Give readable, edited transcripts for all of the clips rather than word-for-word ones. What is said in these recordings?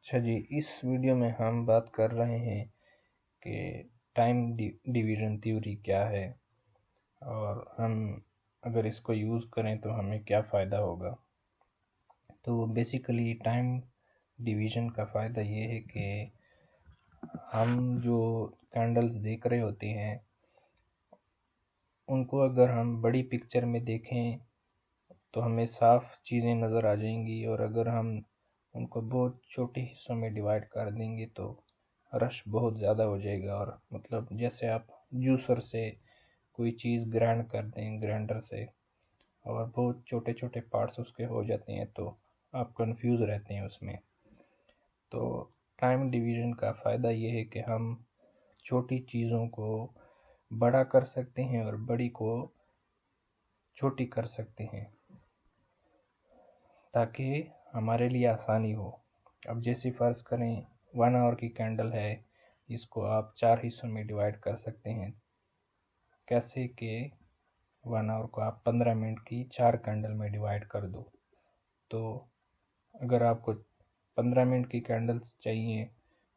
अच्छा जी, इस वीडियो में हम बात कर रहे हैं कि टाइम डिवीज़न थ्योरी क्या है और हम अगर इसको यूज़ करें तो हमें क्या फ़ायदा होगा। तो बेसिकली टाइम डिवीज़न का फ़ायदा ये है कि हम जो कैंडल्स देख रहे होते हैं उनको अगर हम बड़ी पिक्चर में देखें तो हमें साफ चीज़ें नज़र आ जाएंगी, और अगर हम उनको बहुत छोटे हिस्सों में डिवाइड कर देंगे तो रश बहुत ज़्यादा हो जाएगा। और मतलब जैसे आप जूसर से कोई चीज़ ग्राइंड कर दें ग्राइंडर से, और बहुत छोटे छोटे पार्ट्स उसके हो जाते हैं तो आप कंफ्यूज रहते हैं उसमें। तो टाइम डिवीज़न का फ़ायदा ये है कि हम छोटी चीज़ों को बड़ा कर सकते हैं और बड़ी को छोटी कर सकते हैं ताकि हमारे लिए आसानी हो। अब जैसे फ़र्ज़ करें 1 आवर की कैंडल है, इसको आप 4 हिस्सों में डिवाइड कर सकते हैं। कैसे कि 1 आवर को आप 15 मिनट की 4 कैंडल में डिवाइड कर दो। तो अगर आपको 15 मिनट की कैंडल्स चाहिए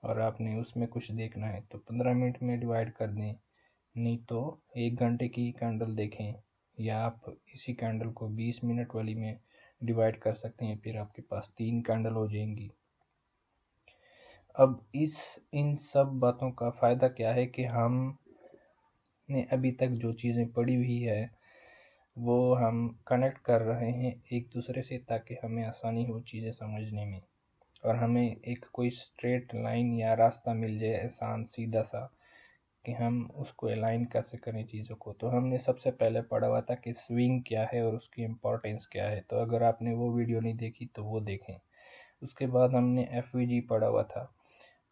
और आपने उसमें कुछ देखना है तो 15 मिनट में डिवाइड कर दें, नहीं तो 1 घंटे की कैंडल देखें, या आप इसी कैंडल को 20 मिनट वाली में डिवाइड कर सकते हैं, फिर आपके पास 3 कैंडल हो जाएंगी। अब इन सब बातों का फ़ायदा क्या है कि हमने अभी तक जो चीज़ें पढ़ी हुई है वो हम कनेक्ट कर रहे हैं एक दूसरे से ताकि हमें आसानी हो चीज़ें समझने में, और हमें एक कोई स्ट्रेट लाइन या रास्ता मिल जाए आसान सीधा सा कि हम उसको अलाइन कैसे करें चीज़ों को। तो हमने सबसे पहले पढ़ा हुआ था कि स्विंग क्या है और उसकी इम्पोर्टेंस क्या है, तो अगर आपने वो वीडियो नहीं देखी तो वो देखें। उसके बाद हमने एफवीजी पढ़ा हुआ था,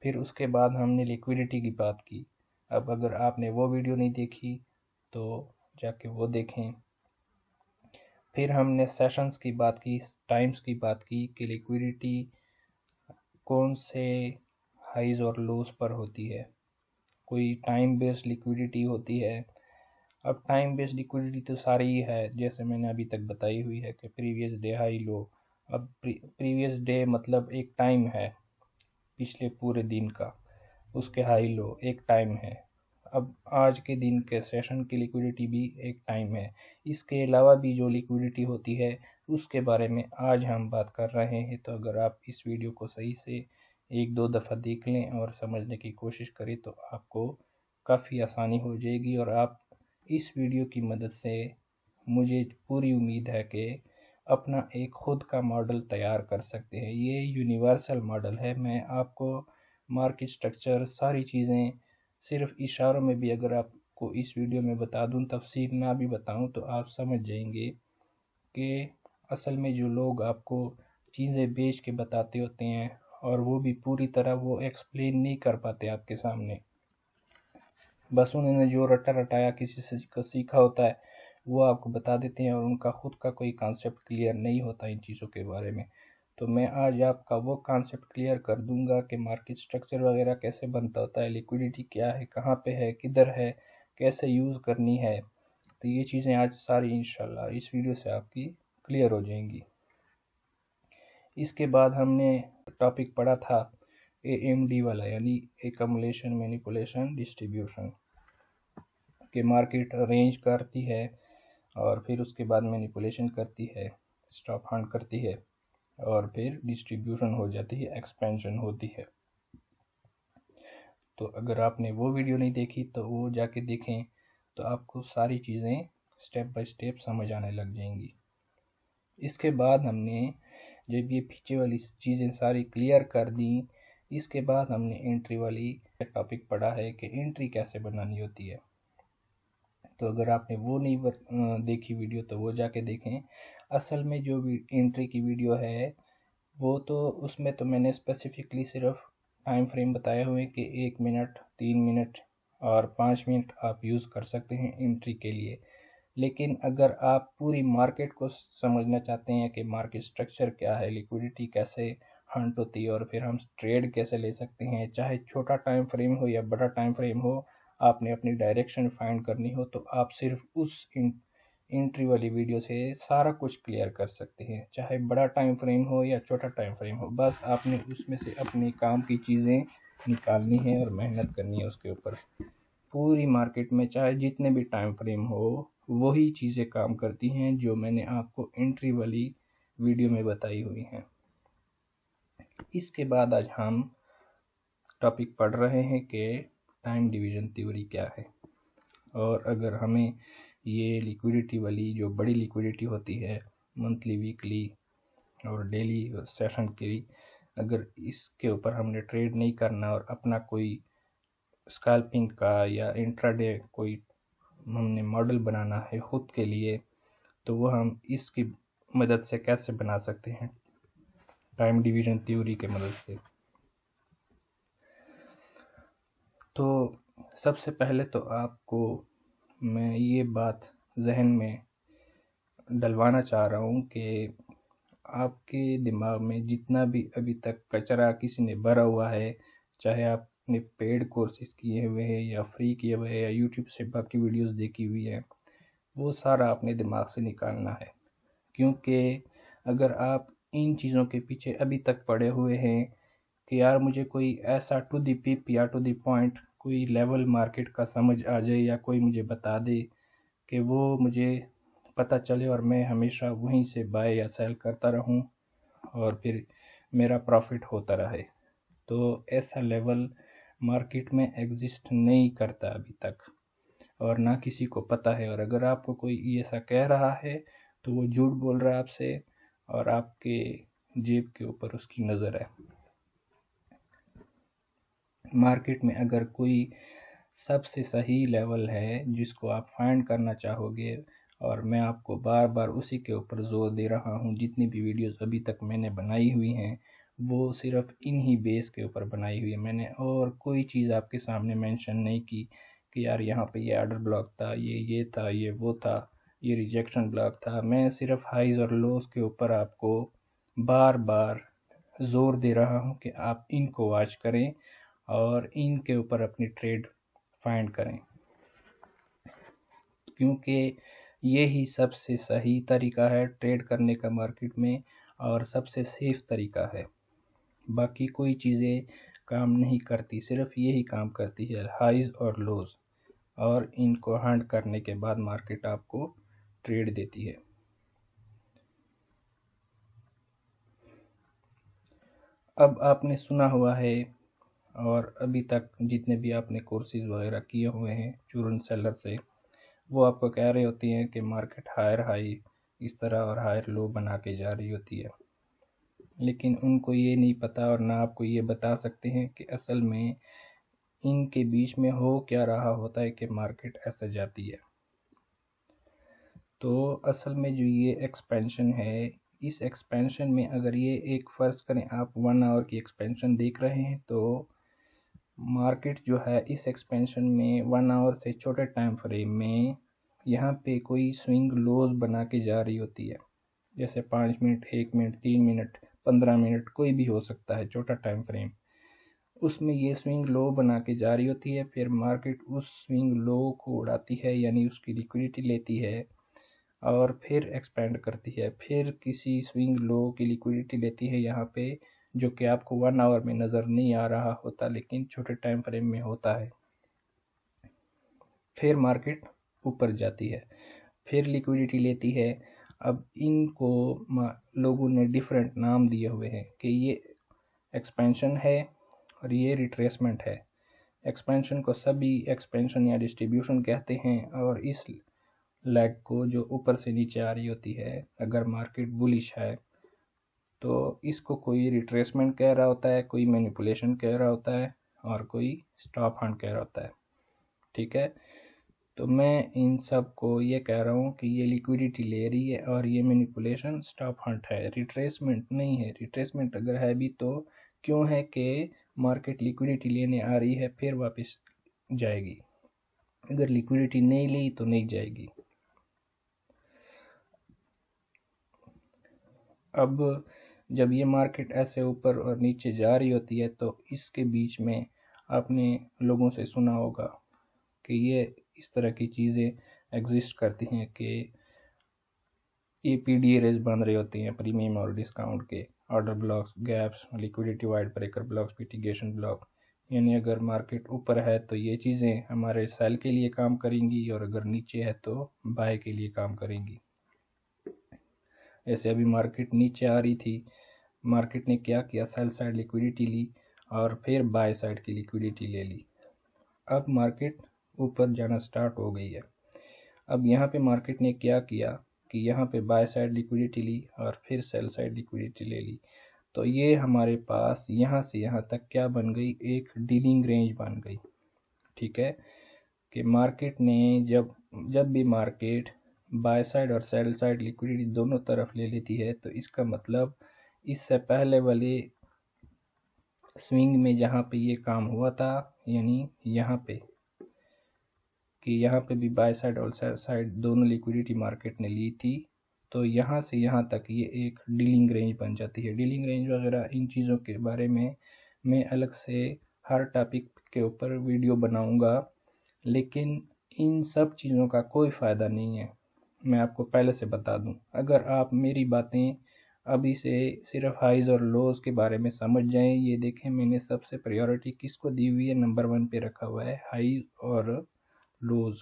फिर उसके बाद हमने लिक्विडिटी की बात की। अब अगर आपने वो वीडियो नहीं देखी तो जाके वो देखें। फिर हमने सेशंस की बात की, टाइम्स की बात की कि लिक्विडिटी कौन से हाइज और लोज पर होती है। कोई टाइम बेस्ड लिक्विडिटी होती है। अब टाइम बेस्ड लिक्विडिटी तो सारी ही है, जैसे मैंने अभी तक बताई हुई है कि प्रीवियस डे हाई लो। अब प्रीवियस डे मतलब एक टाइम है पिछले पूरे दिन का, उसके हाई लो एक टाइम है। अब आज के दिन के सेशन की लिक्विडिटी भी एक टाइम है। इसके अलावा भी जो लिक्विडिटी होती है उसके बारे में आज हम बात कर रहे हैं। तो अगर आप इस वीडियो को सही से 1-2 दफ़ा देख लें और समझने की कोशिश करें तो आपको काफ़ी आसानी हो जाएगी, और आप इस वीडियो की मदद से, मुझे पूरी उम्मीद है कि अपना एक खुद का मॉडल तैयार कर सकते हैं। ये यूनिवर्सल मॉडल है। मैं आपको मार्केट स्ट्रक्चर सारी चीज़ें सिर्फ इशारों में भी अगर आपको इस वीडियो में बता दूं, तफसील ना भी बताऊं, तो आप समझ जाएंगे कि असल में जो लोग आपको चीज़ें बेच के बताते होते हैं और वो भी पूरी तरह वो एक्सप्लेन नहीं कर पाते आपके सामने, बस उन्होंने जो रटा रटाया किसी से सीखा होता है वो आपको बता देते हैं, और उनका खुद का कोई कॉन्सेप्ट क्लियर नहीं होता इन चीज़ों के बारे में। तो मैं आज आपका वो कॉन्सेप्ट क्लियर कर दूंगा कि मार्केट स्ट्रक्चर वगैरह कैसे बनता होता है, लिक्विडिटी क्या है, कहाँ पे है, किधर है, कैसे यूज़ करनी है। तो ये चीज़ें आज सारी इंशाल्लाह इस वीडियो से आपकी क्लियर हो जाएंगी। इसके बाद हमने टॉपिक पढ़ा था AMD वाला, यानी एकमुलेशन मैनिपुलेशन डिस्ट्रीब्यूशन, के मार्केट रेंज करती है और फिर उसके बाद मैनिपुलेशन करती है, स्टॉप हंट करती है, और फिर डिस्ट्रीब्यूशन हो जाती है, एक्सपेंशन होती है। तो अगर आपने वो वीडियो नहीं देखी तो वो जाके देखें, तो आपको सारी चीज़ें स्टेप बाय स्टेप समझ आने लग जाएंगी। इसके बाद हमने जब ये पीछे वाली चीज़ें सारी क्लियर कर दी, इसके बाद हमने एंट्री वाली टॉपिक पढ़ा है कि एंट्री कैसे बनानी होती है। तो अगर आपने वो नहीं देखी वीडियो तो वो जाके देखें। असल में जो एंट्री की वीडियो है वो तो उसमें तो मैंने स्पेसिफिकली सिर्फ टाइम फ्रेम बताए हुए कि 1 मिनट, 3 मिनट और 5 मिनट आप यूज़ कर सकते हैं एंट्री के लिए। लेकिन अगर आप पूरी मार्केट को समझना चाहते हैं कि मार्केट स्ट्रक्चर क्या है, लिक्विडिटी कैसे हंट होती है, और फिर हम ट्रेड कैसे ले सकते हैं, चाहे छोटा टाइम फ्रेम हो या बड़ा टाइम फ्रेम हो, आपने अपनी डायरेक्शन फाइंड करनी हो तो आप सिर्फ उस एंट्री वाली वीडियो से सारा कुछ क्लियर कर सकते हैं, चाहे बड़ा टाइम फ्रेम हो या छोटा टाइम फ्रेम हो। बस आपने उसमें से अपने काम की चीज़ें निकालनी है और मेहनत करनी है उसके ऊपर। पूरी मार्केट में चाहे जितने भी टाइम फ्रेम हो, वही चीज़ें काम करती हैं जो मैंने आपको एंट्री वाली वीडियो में बताई हुई हैं। इसके बाद आज हम टॉपिक पढ़ रहे हैं कि टाइम डिवीज़न थ्योरी क्या है, और अगर हमें ये लिक्विडिटी वाली जो बड़ी लिक्विडिटी होती है मंथली, वीकली और डेली सेशन की, अगर इसके ऊपर हमने ट्रेड नहीं करना और अपना कोई स्कैल्पिंग का या इंट्राडे कोई हमने मॉडल बनाना है खुद के लिए, तो वो हम इसकी मदद से कैसे बना सकते हैं, टाइम डिवीज़न थ्योरी के मदद से। तो सबसे पहले तो आपको मैं ये बात जहन में डलवाना चाह रहा हूँ कि आपके दिमाग में जितना भी अभी तक कचरा किसी ने भरा हुआ है, चाहे आपने पेड कोर्सेज किए हुए हैं या फ्री किए हुए हैं या यूट्यूब से बाकी वीडियोस देखी हुई है, वो सारा अपने दिमाग से निकालना है। क्योंकि अगर आप इन चीज़ों के पीछे अभी तक पड़े हुए हैं कि यार मुझे कोई ऐसा टू द पिप या टू द पॉइंट कोई लेवल मार्केट का समझ आ जाए या कोई मुझे बता दे कि वो मुझे पता चले और मैं हमेशा वहीं से बाय या सेल करता रहूं और फिर मेरा प्रॉफिट होता रहे, तो ऐसा लेवल मार्केट में एग्जिस्ट नहीं करता अभी तक, और ना किसी को पता है। और अगर आपको कोई ऐसा कह रहा है तो वो झूठ बोल रहा है आपसे, और आपके जेब के ऊपर उसकी नज़र है। मार्केट में अगर कोई सबसे सही लेवल है जिसको आप फाइंड करना चाहोगे, और मैं आपको बार बार उसी के ऊपर जोर दे रहा हूँ, जितनी भी वीडियोस अभी तक मैंने बनाई हुई हैं वो सिर्फ इन ही बेस के ऊपर बनाई हुई है। मैंने और कोई चीज़ आपके सामने मेंशन नहीं की कि यार यहाँ पे ये ऑर्डर ब्लॉक था, ये था, ये वो था, ये रिजेक्शन ब्लॉक था। मैं सिर्फ हाइज और लोज के ऊपर आपको बार बार जोर दे रहा हूँ कि आप इनको वॉच करें और इनके ऊपर अपनी ट्रेड फाइंड करें, क्योंकि ये ही सबसे सही तरीका है ट्रेड करने का मार्केट में, और सबसे सेफ तरीका है। बाकी कोई चीज़ें काम नहीं करती, सिर्फ यही काम करती है, हाइज और लोज, और इनको हंट करने के बाद मार्केट आपको ट्रेड देती है। अब आपने सुना हुआ है, और अभी तक जितने भी आपने कोर्सेज वगैरह किए हुए हैं चूरन सेलर से, वो आपको कह रही होती हैं कि मार्केट हायर हाई इस तरह और हायर लो बना के जा रही होती है, लेकिन उनको ये नहीं पता और ना आपको ये बता सकते हैं कि असल में इनके बीच में हो क्या रहा होता है कि मार्केट ऐसे जाती है। तो असल में जो ये एक्सपेंशन है, इस एक्सपेंशन में अगर ये एक फ़र्ज़ करें आप 1 आवर की एक्सपेंशन देख रहे हैं, तो मार्केट जो है इस एक्सपेंशन में 1 आवर से छोटे टाइम फ्रेम में यहाँ पे कोई स्विंग लोज बना के जा रही होती है, जैसे 5 मिनट, 1 मिनट, 3 मिनट, 15 मिनट, कोई भी हो सकता है छोटा टाइम फ्रेम। उसमें ये स्विंग लो बना के जा रही होती है, फिर मार्केट उस स्विंग लो को उड़ाती है, यानी उसकी लिक्विडिटी लेती है और फिर एक्सपेंड करती है, फिर किसी स्विंग लो की लिक्विडिटी लेती है यहाँ पे, जो कि आपको 1 आवर में नज़र नहीं आ रहा होता लेकिन छोटे टाइम फ्रेम में होता है। फिर मार्केट ऊपर जाती है, फिर लिक्विडिटी लेती है। अब इनको लोगों ने डिफरेंट नाम दिए हुए हैं कि ये एक्सपेंशन है और ये रिट्रेसमेंट है। एक्सपेंशन को सभी एक्सपेंशन या डिस्ट्रीब्यूशन कहते हैं, और इस लेग को जो ऊपर से नीचे आ रही होती है, अगर मार्केट बुलिश है तो इसको कोई रिट्रेसमेंट कह रहा होता है, कोई मैनिपुलेशन कह रहा होता है, और कोई स्टॉप हंट कह रहा होता है। ठीक है, तो मैं इन सब को ये कह रहा हूँ कि ये लिक्विडिटी ले रही है और ये मैनिपुलेशन स्टॉप हंट है, रिट्रेसमेंट नहीं है। रिट्रेसमेंट अगर है भी तो क्यों है कि मार्केट लिक्विडिटी लेने आ रही है फिर वापस जाएगी, अगर लिक्विडिटी नहीं ली तो नहीं जाएगी। अब जब ये मार्केट ऐसे ऊपर और नीचे जा रही होती है तो इसके बीच में आपने लोगों से सुना होगा कि ये इस तरह की चीज़ें एग्जिस्ट करती हैं कि ये PDA बन रहे होते हैं, प्रीमियम और डिस्काउंट के, order blocks, gaps, liquidity wide breaker blocks, mitigation block. यानी अगर मार्केट ऊपर है तो ये चीज़ें हमारे सेल के लिए काम करेंगी, और अगर नीचे है तो बाय के लिए काम करेंगी। ऐसे अभी मार्केट नीचे आ रही थी, मार्केट ने क्या किया, सेल साइड लिक्विडिटी ली और फिर बाय साइड की लिक्विडिटी ले ली। अब मार्केट ऊपर जाना स्टार्ट हो गई है। अब यहाँ पे मार्केट ने क्या किया कि यहाँ पे बाय साइड लिक्विडिटी ली और फिर सेल साइड लिक्विडिटी ले ली। तो ये हमारे पास यहाँ से यहाँ तक क्या बन गई, एक डीलिंग रेंज बन गई। ठीक है, कि मार्केट ने जब भी मार्केट बाय साइड और सेल साइड लिक्विडिटी दोनों तरफ ले लेती है, तो इसका मतलब इससे पहले वाले स्विंग में जहाँ पे ये काम हुआ था, यानी यहाँ पे कि यहाँ पे भी बाय साइड और सेल साइड दोनों लिक्विडिटी मार्केट ने ली थी, तो यहाँ से यहाँ तक ये एक डीलिंग रेंज बन जाती है। डीलिंग रेंज वगैरह इन चीज़ों के बारे में मैं अलग से हर टॉपिक के ऊपर वीडियो बनाऊंगा, लेकिन इन सब चीज़ों का कोई फ़ायदा नहीं है। मैं आपको पहले से बता दूं, अगर आप मेरी बातें अभी से सिर्फ हाइज और लोज के बारे में समझ जाएं, ये देखें मैंने सबसे प्रायोरिटी किसको दी हुई है, नंबर 1 पे रखा हुआ है हाई और लोज।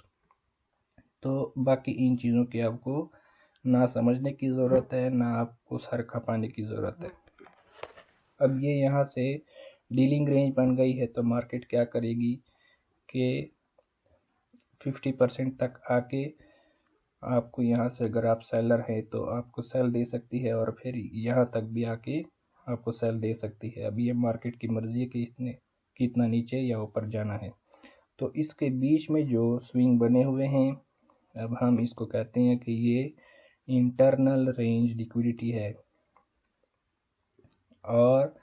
तो बाकी इन चीज़ों की आपको ना समझने की ज़रूरत है, ना आपको सर खपाने की ज़रूरत है। अब ये यहाँ से डीलिंग रेंज बन गई है, तो मार्केट क्या करेगी कि 50% तक आके आपको यहाँ से, अगर आप सेलर हैं तो आपको सेल दे सकती है, और फिर यहाँ तक भी आके आपको सेल दे सकती है। अब ये मार्केट की मर्जी है कि इसने कितना नीचे या ऊपर जाना है। तो इसके बीच में जो स्विंग बने हुए हैं, अब हम इसको कहते हैं कि ये इंटरनल रेंज लिक्विडिटी है, और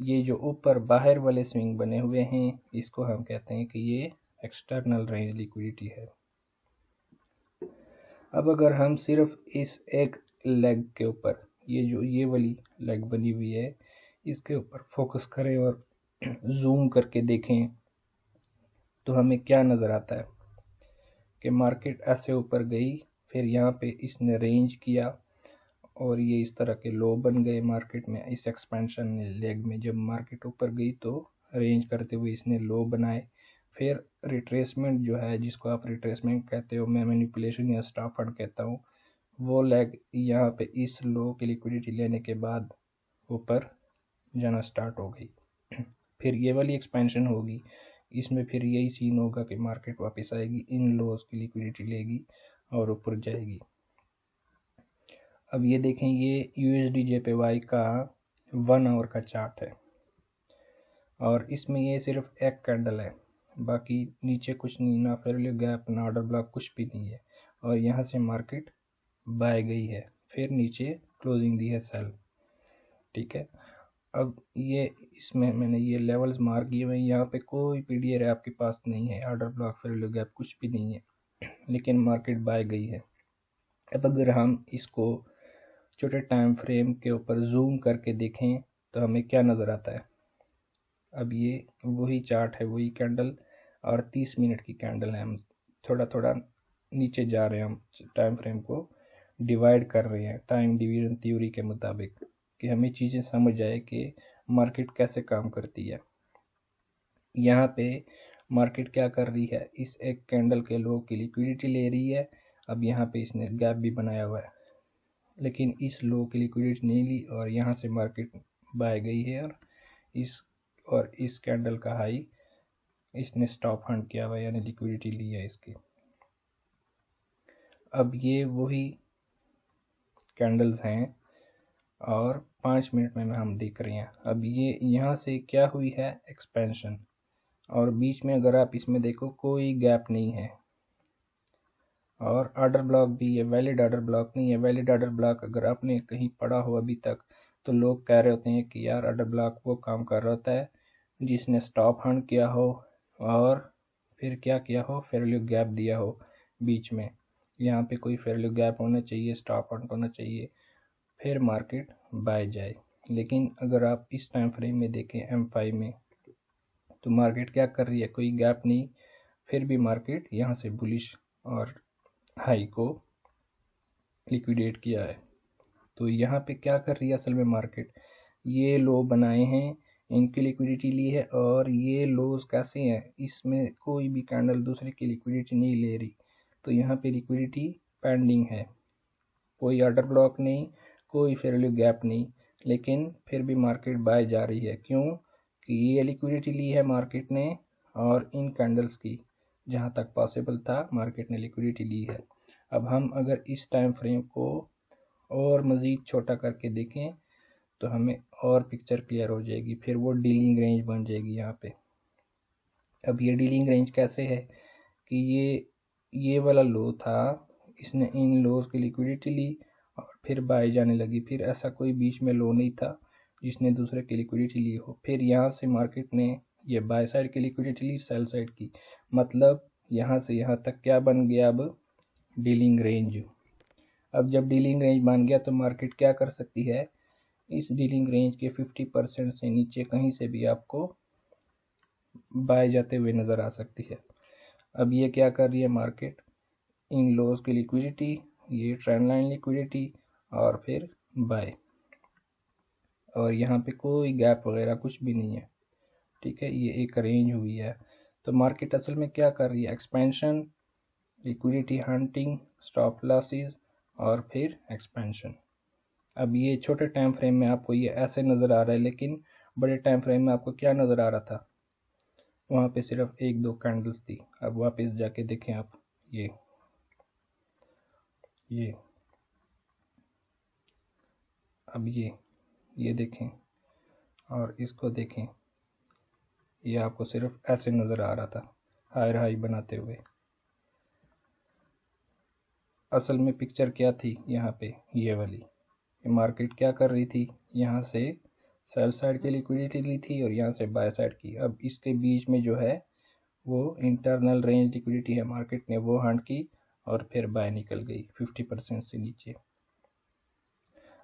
ये जो ऊपर बाहर वाले स्विंग बने हुए हैं, इसको हम कहते हैं कि ये एक्सटर्नल रेंज लिक्विडिटी है। अब अगर हम सिर्फ इस एक लेग के ऊपर, ये वाली लेग बनी हुई है, इसके ऊपर फोकस करें और जूम करके देखें, तो हमें क्या नज़र आता है कि मार्केट ऐसे ऊपर गई, फिर यहाँ पे इसने रेंज किया और ये इस तरह के लो बन गए मार्केट में। इस एक्सपेंशन लेग में जब मार्केट ऊपर गई तो रेंज करते हुए इसने लो बनाए, फिर रिट्रेसमेंट जो है, जिसको आप रिट्रेसमेंट कहते हो, मैं मैनिपुलेशन या स्टॉप फंड कहता हूँ, वो लेग यहाँ पे इस लो की लिक्विडिटी लेने के बाद ऊपर जाना स्टार्ट हो गई। फिर ये वाली एक्सपेंशन होगी, इसमें फिर यही सीन होगा कि मार्केट वापस आएगी, इन लोज की लिक्विडिटी लेगी और ऊपर जाएगी। अब ये देखें, ये USD JPY का 1 आवर का चार्ट है, और इसमें ये सिर्फ एक कैंडल है, बाकी नीचे कुछ नहीं, ना फेयर वैल्यू गैप, ना ऑर्डर ब्लॉक, कुछ भी नहीं है। और यहाँ से मार्केट बाय गई है, फिर नीचे क्लोजिंग दी है सेल। ठीक है, अब ये इसमें मैंने ये लेवल्स मार्क किए हुए हैं, यहाँ पे कोई PDR आपके पास नहीं है, order block, fair value gap कुछ भी नहीं है, लेकिन मार्केट बाय गई है। अब अगर हम इसको छोटे टाइम फ्रेम के ऊपर जूम करके देखें तो हमें क्या नज़र आता है। अब ये वही चार्ट है, वही कैंडल, और 30 मिनट की कैंडल है। हम थोड़ा थोड़ा नीचे जा रहे हैं, हम टाइम फ्रेम को डिवाइड कर रहे हैं टाइम डिवीजन थ्योरी के मुताबिक, कि हमें चीज़ें समझ आए कि मार्केट कैसे काम करती है। यहाँ पे मार्केट क्या कर रही है, इस एक कैंडल के लो की लिक्विडिटी ले रही है। अब यहाँ पे इसने गैप भी बनाया हुआ है, लेकिन इस लो की लिक्विडिटी नहीं ली, और यहाँ से मार्केट बाय गई है, और इस कैंडल का हाई इसने स्टॉप हंड किया हुआ, यानी लिक्विडिटी ली है इसकी। अब ये वही कैंडल्स हैं, और 5 मिनट में हम देख रहे हैं। अब ये यहाँ से क्या हुई है, एक्सपेंशन, और बीच में अगर आप इसमें देखो कोई गैप नहीं है, और ऑर्डर ब्लॉक भी ये वैलिड ऑर्डर ब्लॉक नहीं है। वैलिड ऑर्डर ब्लॉक अगर आपने कहीं पढ़ा हो अभी तक, तो लोग कह रहे होते हैं कि यार ऑर्डर ब्लॉक वो काम कर रहा होता है जिसने स्टॉप हंड किया हो और फिर क्या किया हो, फेयर वैल्यू गैप दिया हो बीच में। यहाँ पे कोई फेयर वैल्यू गैप होना चाहिए, स्टॉप हंड होना चाहिए, फिर मार्केट बाय जाए। लेकिन अगर आप इस टाइम फ्रेम में देखें M5 में, तो मार्केट क्या कर रही है, कोई गैप नहीं, फिर भी मार्केट यहाँ से बुलिश और हाई को लिक्विडेट किया है। तो यहाँ पे क्या कर रही है असल में मार्केट, ये लो बनाए हैं, इनकी लिक्विडिटी ली है, और ये लोज कैसे हैं, इसमें कोई भी कैंडल दूसरे की लिक्विडिटी नहीं ले रही। तो यहाँ पे लिक्विडिटी पेंडिंग है, कोई ऑर्डर ब्लॉक नहीं, कोई फेयर वैल्यू गैप नहीं, लेकिन फिर भी मार्केट बाय जा रही है। क्यों कि ये लिक्विडिटी ली है मार्केट ने, और इन कैंडल्स की जहाँ तक पॉसिबल था मार्केट ने लिक्विडिटी ली है। अब हम अगर इस टाइम फ्रेम को और मज़ीद छोटा करके देखें तो हमें और पिक्चर क्लियर हो जाएगी, फिर वो डीलिंग रेंज बन जाएगी यहाँ पे। अब ये डीलिंग रेंज कैसे है कि ये वाला लो था, इसने इन लोज की लिक्विडिटी ली और फिर बाय जाने लगी, फिर ऐसा कोई बीच में लो नहीं था जिसने दूसरे की लिक्विडिटी ली हो। फिर यहाँ से मार्केट ने ये बाय साइड की लिक्विडिटी ली, सेल साइड की, मतलब यहाँ से यहाँ तक क्या बन गया, अब डीलिंग रेंज। अब जब डीलिंग रेंज बन गया तो मार्केट क्या कर सकती है, इस डीलिंग रेंज के 50% से नीचे कहीं से भी आपको बाय जाते हुए नज़र आ सकती है। अब ये क्या कर रही है मार्केट, इन लोज की लिक्विडिटी, ये ट्रेंड लाइन लिक्विडिटी, और फिर बाय, और यहाँ पे कोई गैप वगैरह कुछ भी नहीं है, ठीक है, ये एक रेंज हुई है। तो मार्केट असल में क्या कर रही है, expansion, liquidity hunting, stop losses, और फिर एक्सपेंशन। अब ये छोटे टाइम फ्रेम में आपको ये ऐसे नज़र आ रहा है, लेकिन बड़े टाइम फ्रेम में आपको क्या नज़र आ रहा था, वहाँ पे सिर्फ एक दो कैंडल्स थी। अब वापस जाके देखें आप, ये अब ये देखें और इसको देखें, ये आपको सिर्फ ऐसे नज़र आ रहा था हायर हाई बनाते हुए। असल में पिक्चर क्या थी यहाँ पे, ये वाली, मार्केट क्या कर रही थी, यहाँ से सेल साइड की लिक्विडिटी ली थी और यहाँ से बाय साइड की। अब इसके बीच में जो है वो इंटरनल रेंज लिक्विडिटी है, मार्केट ने वो हंट की और फिर बाय निकल गई 50% से नीचे।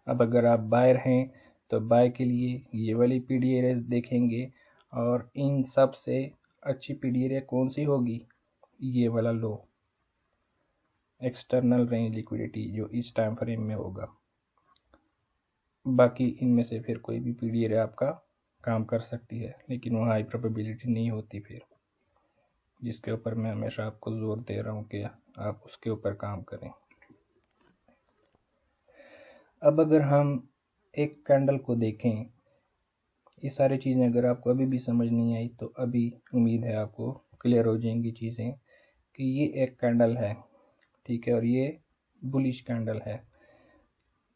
अब अगर आप बायर हैं तो बाय के लिए ये वाली पीडी एरिया देखेंगे, और इन सब से अच्छी पीडी एरिया कौन सी होगी, ये वाला लो, एक्सटर्नल रेंज लिक्विडिटी, जो इस टाइम फ्रेम में होगा। बाकी इनमें से फिर कोई भी पीडी एरिया आपका काम कर सकती है, लेकिन वो हाई प्रोबेबिलिटी नहीं होती फिर, जिसके ऊपर मैं हमेशा आपको जोर दे रहा हूँ कि आप उसके ऊपर काम करें। अब अगर हम एक कैंडल को देखें, ये सारी चीज़ें अगर आपको अभी भी समझ नहीं आई तो अभी उम्मीद है आपको क्लियर हो जाएंगी चीज़ें, कि ये एक कैंडल है, ठीक है, और ये बुलिश कैंडल है,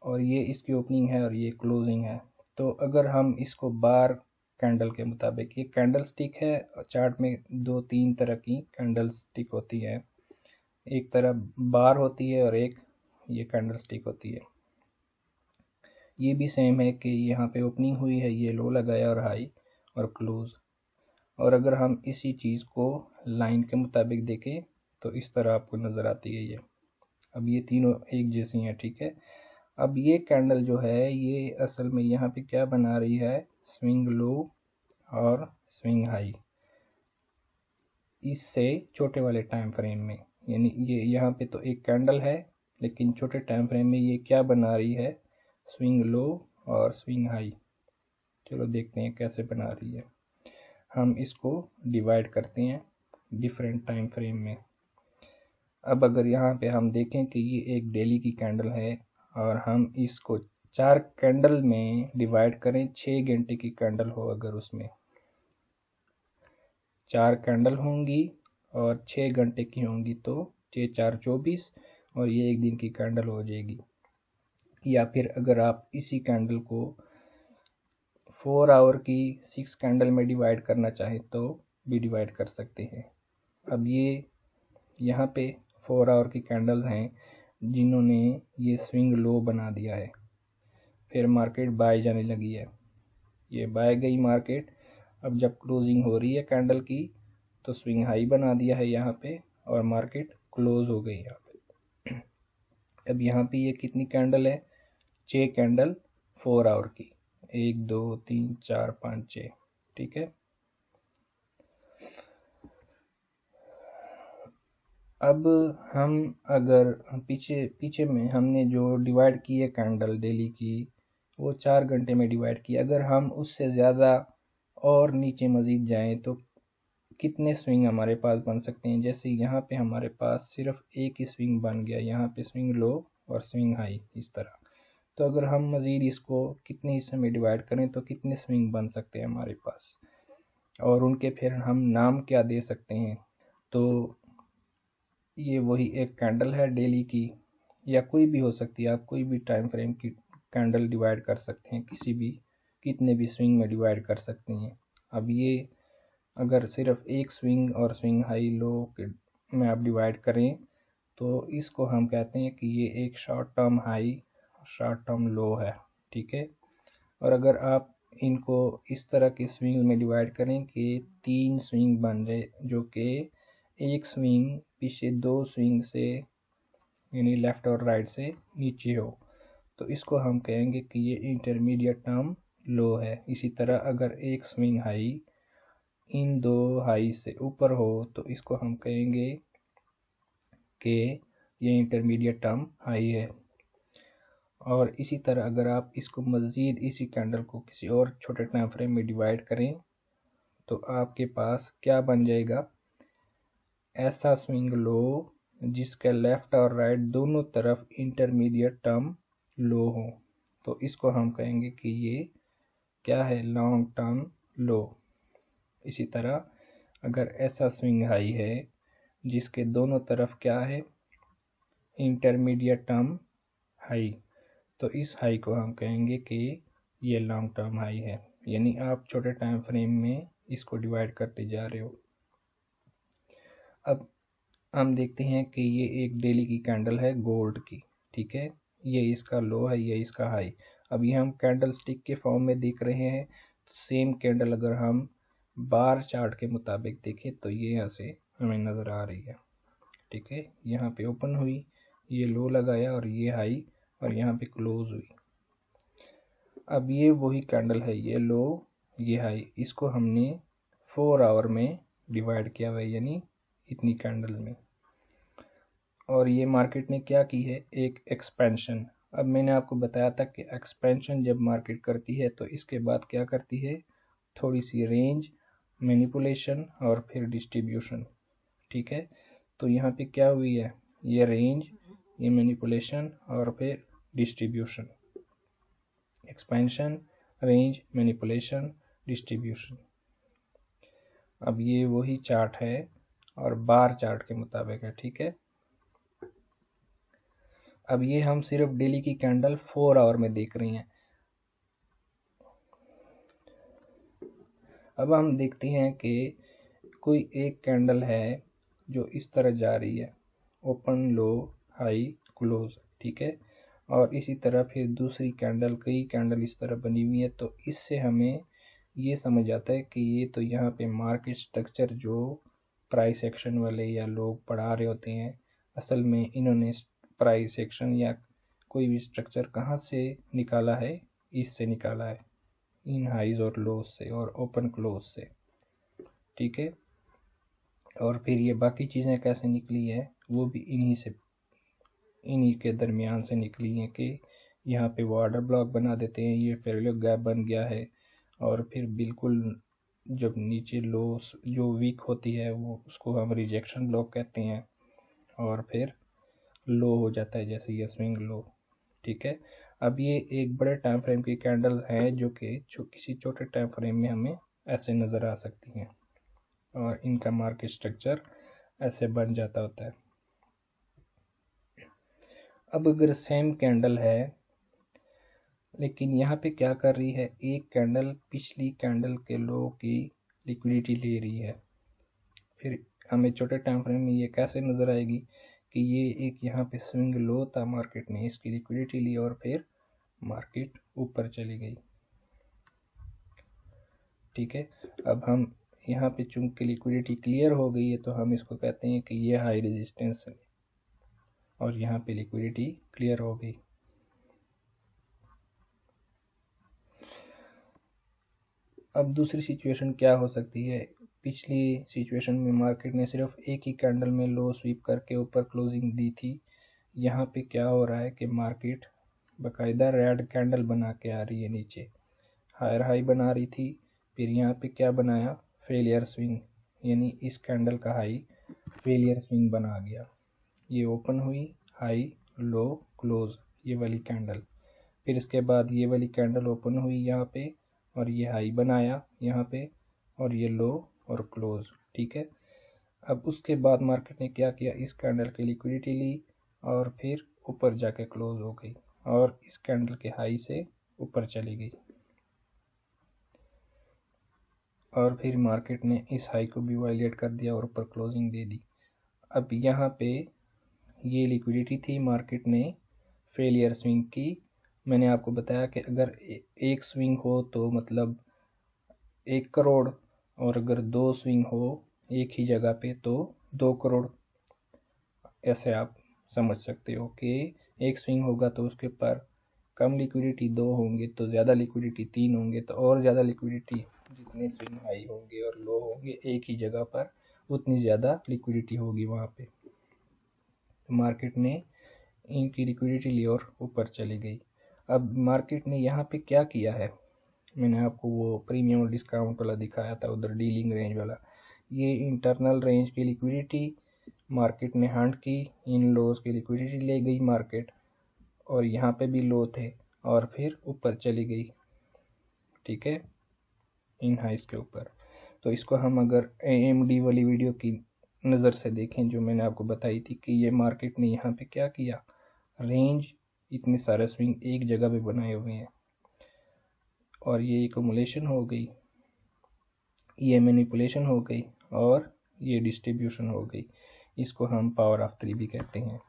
और ये इसकी ओपनिंग है और ये क्लोजिंग है। तो अगर हम इसको बार कैंडल के मुताबिक, ये कैंडल स्टिक है, चार्ट में दो तीन तरह की कैंडल स्टिक होती है, एक तरफ बार होती है और एक ये कैंडल स्टिक होती है। ये भी सेम है कि यहाँ पे ओपनिंग हुई है, ये लो लगाया और हाई और क्लोज। और अगर हम इसी चीज़ को लाइन के मुताबिक देखें तो इस तरह आपको नज़र आती है ये। अब ये तीनों एक जैसी हैं, ठीक है। अब ये कैंडल जो है ये असल में यहाँ पे क्या बना रही है, स्विंग लो और स्विंग हाई, इससे छोटे वाले टाइम फ्रेम में, यानी ये यहाँ पे तो एक कैंडल है, लेकिन छोटे टाइम फ्रेम में ये क्या बना रही है, स्विंग लो और स्विंग हाई। चलो देखते हैं कैसे बना रही है। हम इसको डिवाइड करते हैं डिफरेंट टाइम फ्रेम में। अब अगर यहाँ पे हम देखें कि ये एक डेली की कैंडल है और हम इसको 4 कैंडल में डिवाइड करें, 6 घंटे की कैंडल हो, अगर उसमें 4 कैंडल होंगी और 6 घंटे की होंगी तो 6 4 24, और ये एक दिन की कैंडल हो जाएगी। या फिर अगर आप इसी कैंडल को 4 आवर की 6 कैंडल में डिवाइड करना चाहें तो भी डिवाइड कर सकते हैं। अब ये यहाँ पे 4 आवर की कैंडल्स हैं जिन्होंने ये स्विंग लो बना दिया है, फिर मार्केट बाय जाने लगी है, ये बाय गई मार्केट। अब जब क्लोजिंग हो रही है कैंडल की तो स्विंग हाई बना दिया है यहाँ पे, और मार्केट क्लोज हो गई यहाँ पे। अब यहाँ पे ये कितनी कैंडल है, 6 कैंडल 4 आवर की, 1 2 3 4 5 6, ठीक है। अब हम अगर पीछे में हमने जो डिवाइड की है कैंडल डेली की, वो 4 घंटे में डिवाइड की। अगर हम उससे ज़्यादा और नीचे मज़ीद जाएं तो कितने स्विंग हमारे पास बन सकते हैं। जैसे यहाँ पे हमारे पास सिर्फ एक ही स्विंग बन गया, यहाँ पे स्विंग लो और स्विंग हाई इस तरह। तो अगर हम मज़ीद इसको कितने हिस्से में डिवाइड करें तो कितने स्विंग बन सकते हैं हमारे पास, और उनके फिर हम नाम क्या दे सकते हैं। तो ये वही एक कैंडल है डेली की, या कोई भी हो सकती है, आप कोई भी टाइम फ्रेम की कैंडल डिवाइड कर सकते हैं, कितने भी स्विंग में डिवाइड कर सकते हैं। अब ये अगर सिर्फ एक स्विंग और स्विंग हाई लो में आप डिवाइड करें तो इसको हम कहते हैं कि ये एक short term high short term लो है, ठीक है। और अगर आप इनको इस तरह के स्विंग में डिवाइड करें कि 3 स्विंग बन जाए, जो कि एक स्विंग पीछे 2 स्विंग से यानी लेफ्ट और राइट से नीचे हो, तो इसको हम कहेंगे कि ये इंटरमीडिएट टर्म लो है। इसी तरह अगर एक स्विंग हाई इन 2 हाई से ऊपर हो तो इसको हम कहेंगे कि ये इंटरमीडिएट टर्म हाई है। और इसी तरह अगर आप इसको मज़ीद इसी कैंडल को किसी और छोटे टाइम फ्रेम में डिवाइड करें तो आपके पास क्या बन जाएगा, ऐसा स्विंग लो जिसके लेफ्ट और राइट दोनों तरफ इंटरमीडिएट टर्म लो हो, तो इसको हम कहेंगे कि ये क्या है, लॉन्ग टर्म लो। इसी तरह अगर ऐसा स्विंग हाई है जिसके दोनों तरफ क्या है, इंटरमीडिएट टर्म हाई, तो इस हाई को हम कहेंगे कि ये लॉन्ग टर्म हाई है। यानी आप छोटे टाइम फ्रेम में इसको डिवाइड करते जा रहे हो। अब हम देखते हैं कि ये एक डेली की कैंडल है गोल्ड की, ठीक है। ये इसका लो है, ये इसका हाई। अब ये हम कैंडल स्टिक के फॉर्म में देख रहे हैं। तो सेम कैंडल अगर हम बार चार्ट के मुताबिक देखें तो ये यहाँ से हमें नज़र आ रही है, ठीक है। यहाँ पे ओपन हुई, ये लो लगाया और ये हाई, और यहाँ पे क्लोज हुई। अब ये वही कैंडल है, ये लो ये हाई, इसको हमने 4 आवर में डिवाइड किया हुआ है, यानी इतनी कैंडल में। और ये मार्केट ने क्या की है, एक एक्सपेंशन। अब मैंने आपको बताया था कि एक्सपेंशन जब मार्केट करती है तो इसके बाद क्या करती है, थोड़ी सी रेंज, मैनिपुलेशन और फिर डिस्ट्रीब्यूशन, ठीक है। तो यहाँ पे क्या हुई है, ये रेंज, ये मैनिपुलेशन और फिर distribution, expansion, range, manipulation, distribution. अब ये वही चार्ट है और बार चार्ट के मुताबिक है, ठीक है। अब ये हम सिर्फ डेली की कैंडल 4 आवर में देख रहे हैं। अब हम देखते हैं कि कोई एक कैंडल है जो इस तरह जा रही है, ओपन लो हाई क्लोज, ठीक है। और इसी तरह फिर दूसरी कैंडल, कई कैंडल इस तरह बनी हुई है। तो इससे हमें ये समझ आता है कि ये तो यहाँ पे मार्केट स्ट्रक्चर जो प्राइस एक्शन वाले या लोग पढ़ा रहे होते हैं, असल में इन्होंने प्राइस एक्शन या कोई भी स्ट्रक्चर कहाँ से निकाला है, इससे निकाला है, इन हाइज और लोज से और ओपन क्लोज से, ठीक है। और फिर ये बाकी चीज़ें कैसे निकली है वो भी इन्हीं के दरमियान से निकली हैं कि यहाँ पे वो ऑर्डर ब्लॉक बना देते हैं, ये फेलियर गैप बन गया है, और फिर बिल्कुल जब नीचे लो जो वीक होती है वो उसको हम रिजेक्शन ब्लॉक कहते हैं, और फिर लो हो जाता है जैसे ये स्विंग लो, ठीक है। अब ये एक बड़े टाइम फ्रेम की कैंडल्स हैं जो कि किसी छोटे टाइम फ्रेम में हमें ऐसे नज़र आ सकती हैं, और इनका मार्केट स्ट्रक्चर ऐसे बन जाता होता है। अब अगर सेम कैंडल है लेकिन यहाँ पे क्या कर रही है, एक कैंडल पिछली कैंडल के लो की लिक्विडिटी ले रही है, फिर हमें छोटे टाइम फ्रेम में ये कैसे नज़र आएगी कि ये एक यहाँ पे स्विंग लो था, मार्केट ने इसकी लिक्विडिटी ली और फिर मार्केट ऊपर चली गई, ठीक है। अब हम यहाँ पे चूंकि लिक्विडिटी क्लियर हो गई है तो हम इसको कहते हैं कि ये हाई रेजिस्टेंस है, और यहाँ पे लिक्विडिटी क्लियर हो गई। अब दूसरी सिचुएशन क्या हो सकती है, पिछली सिचुएशन में मार्केट ने सिर्फ एक ही कैंडल में लो स्वीप करके ऊपर क्लोजिंग दी थी। यहाँ पे क्या हो रहा है कि मार्केट बाकायदा रेड कैंडल बना के आ रही है, नीचे हायर हाई बना रही थी, फिर यहाँ पे क्या बनाया, फेलियर स्विंग, यानी इस कैंडल का हाई फेलियर स्विंग बना गया। ये ओपन हुई, हाई लो क्लोज, ये वाली कैंडल, फिर इसके बाद ये वाली कैंडल ओपन हुई यहाँ पे और ये हाई बनाया यहाँ पे और ये लो और क्लोज, ठीक है। अब उसके बाद मार्केट ने क्या किया, इस कैंडल की लिक्विडिटी ली और फिर ऊपर जाके क्लोज हो गई और इस कैंडल के हाई से ऊपर चली गई और फिर मार्केट ने इस हाई को भी वायलेट कर दिया और ऊपर क्लोजिंग दे दी। अब यहाँ पे ये लिक्विडिटी थी, मार्केट ने फेलियर स्विंग की। मैंने आपको बताया कि अगर एक स्विंग हो तो मतलब 1 करोड़, और अगर 2 स्विंग हो एक ही जगह पे तो 2 करोड़। ऐसे आप समझ सकते हो कि एक स्विंग होगा तो उसके ऊपर कम लिक्विडिटी 2 होंगे तो ज़्यादा लिक्विडिटी 3 होंगे, तो और ज़्यादा लिक्विडिटी, जितने स्विंग हाई होंगे और लो होंगे एक ही जगह पर उतनी ज़्यादा लिक्विडिटी होगी वहाँ पे। तो मार्केट ने इनकी लिक्विडिटी ली और ऊपर चली गई। अब मार्केट ने यहाँ पे क्या किया है, मैंने आपको वो प्रीमियम और डिस्काउंट वाला दिखाया था, उधर डीलिंग रेंज वाला, ये इंटरनल रेंज की लिक्विडिटी मार्केट ने हंट की, इन लोज की लिक्विडिटी ले गई मार्केट और यहाँ पे भी लो थे और फिर ऊपर चली गई, ठीक है, इन हाइस के ऊपर। तो इसको हम अगर AMD वाली वीडियो की नज़र से देखें जो मैंने आपको बताई थी कि ये मार्केट ने यहाँ पे क्या किया, रेंज इतने सारे स्विंग एक जगह पे बनाए हुए हैं और ये एक्युमुलेशन हो गई, ये मैनिपुलेशन हो गई और ये डिस्ट्रीब्यूशन हो गई। इसको हम पावर ऑफ 3 भी कहते हैं।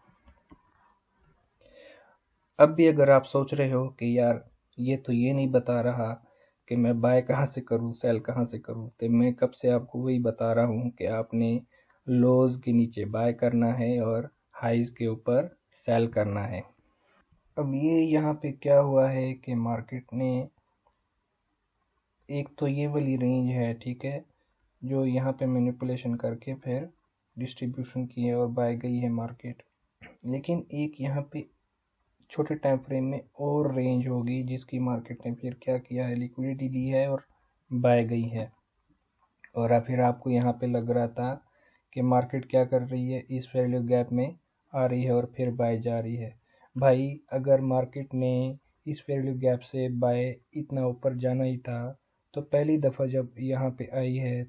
अब भी अगर आप सोच रहे हो कि यार ये तो ये नहीं बता रहा कि मैं बाय कहाँ से करूँ, सेल कहाँ से करूँ, तो मैं कब से आपको वही बता रहा हूँ कि आपने लोज के नीचे बाय करना है और हाइज के ऊपर सेल करना है। अब ये यहाँ पे क्या हुआ है कि मार्केट ने एक तो ये वाली रेंज है, ठीक है, जो यहाँ पे मैनिपुलेशन करके फिर डिस्ट्रीब्यूशन की है और बाय गई है मार्केट, लेकिन एक यहाँ पे छोटे टाइम फ्रेम में और रेंज होगी जिसकी मार्केट ने फिर क्या किया है, लिक्विडिटी दी है और बाय गई है। और फिर आपको यहाँ पे लग रहा था कि मार्केट क्या कर रही है, इस वैल्यू गैप में आ रही है और फिर बाय जा रही है। भाई अगर मार्केट ने इस वैल्यू गैप से बाय इतना ऊपर जाना ही था तो पहली दफ़ा जब यहाँ पे आई है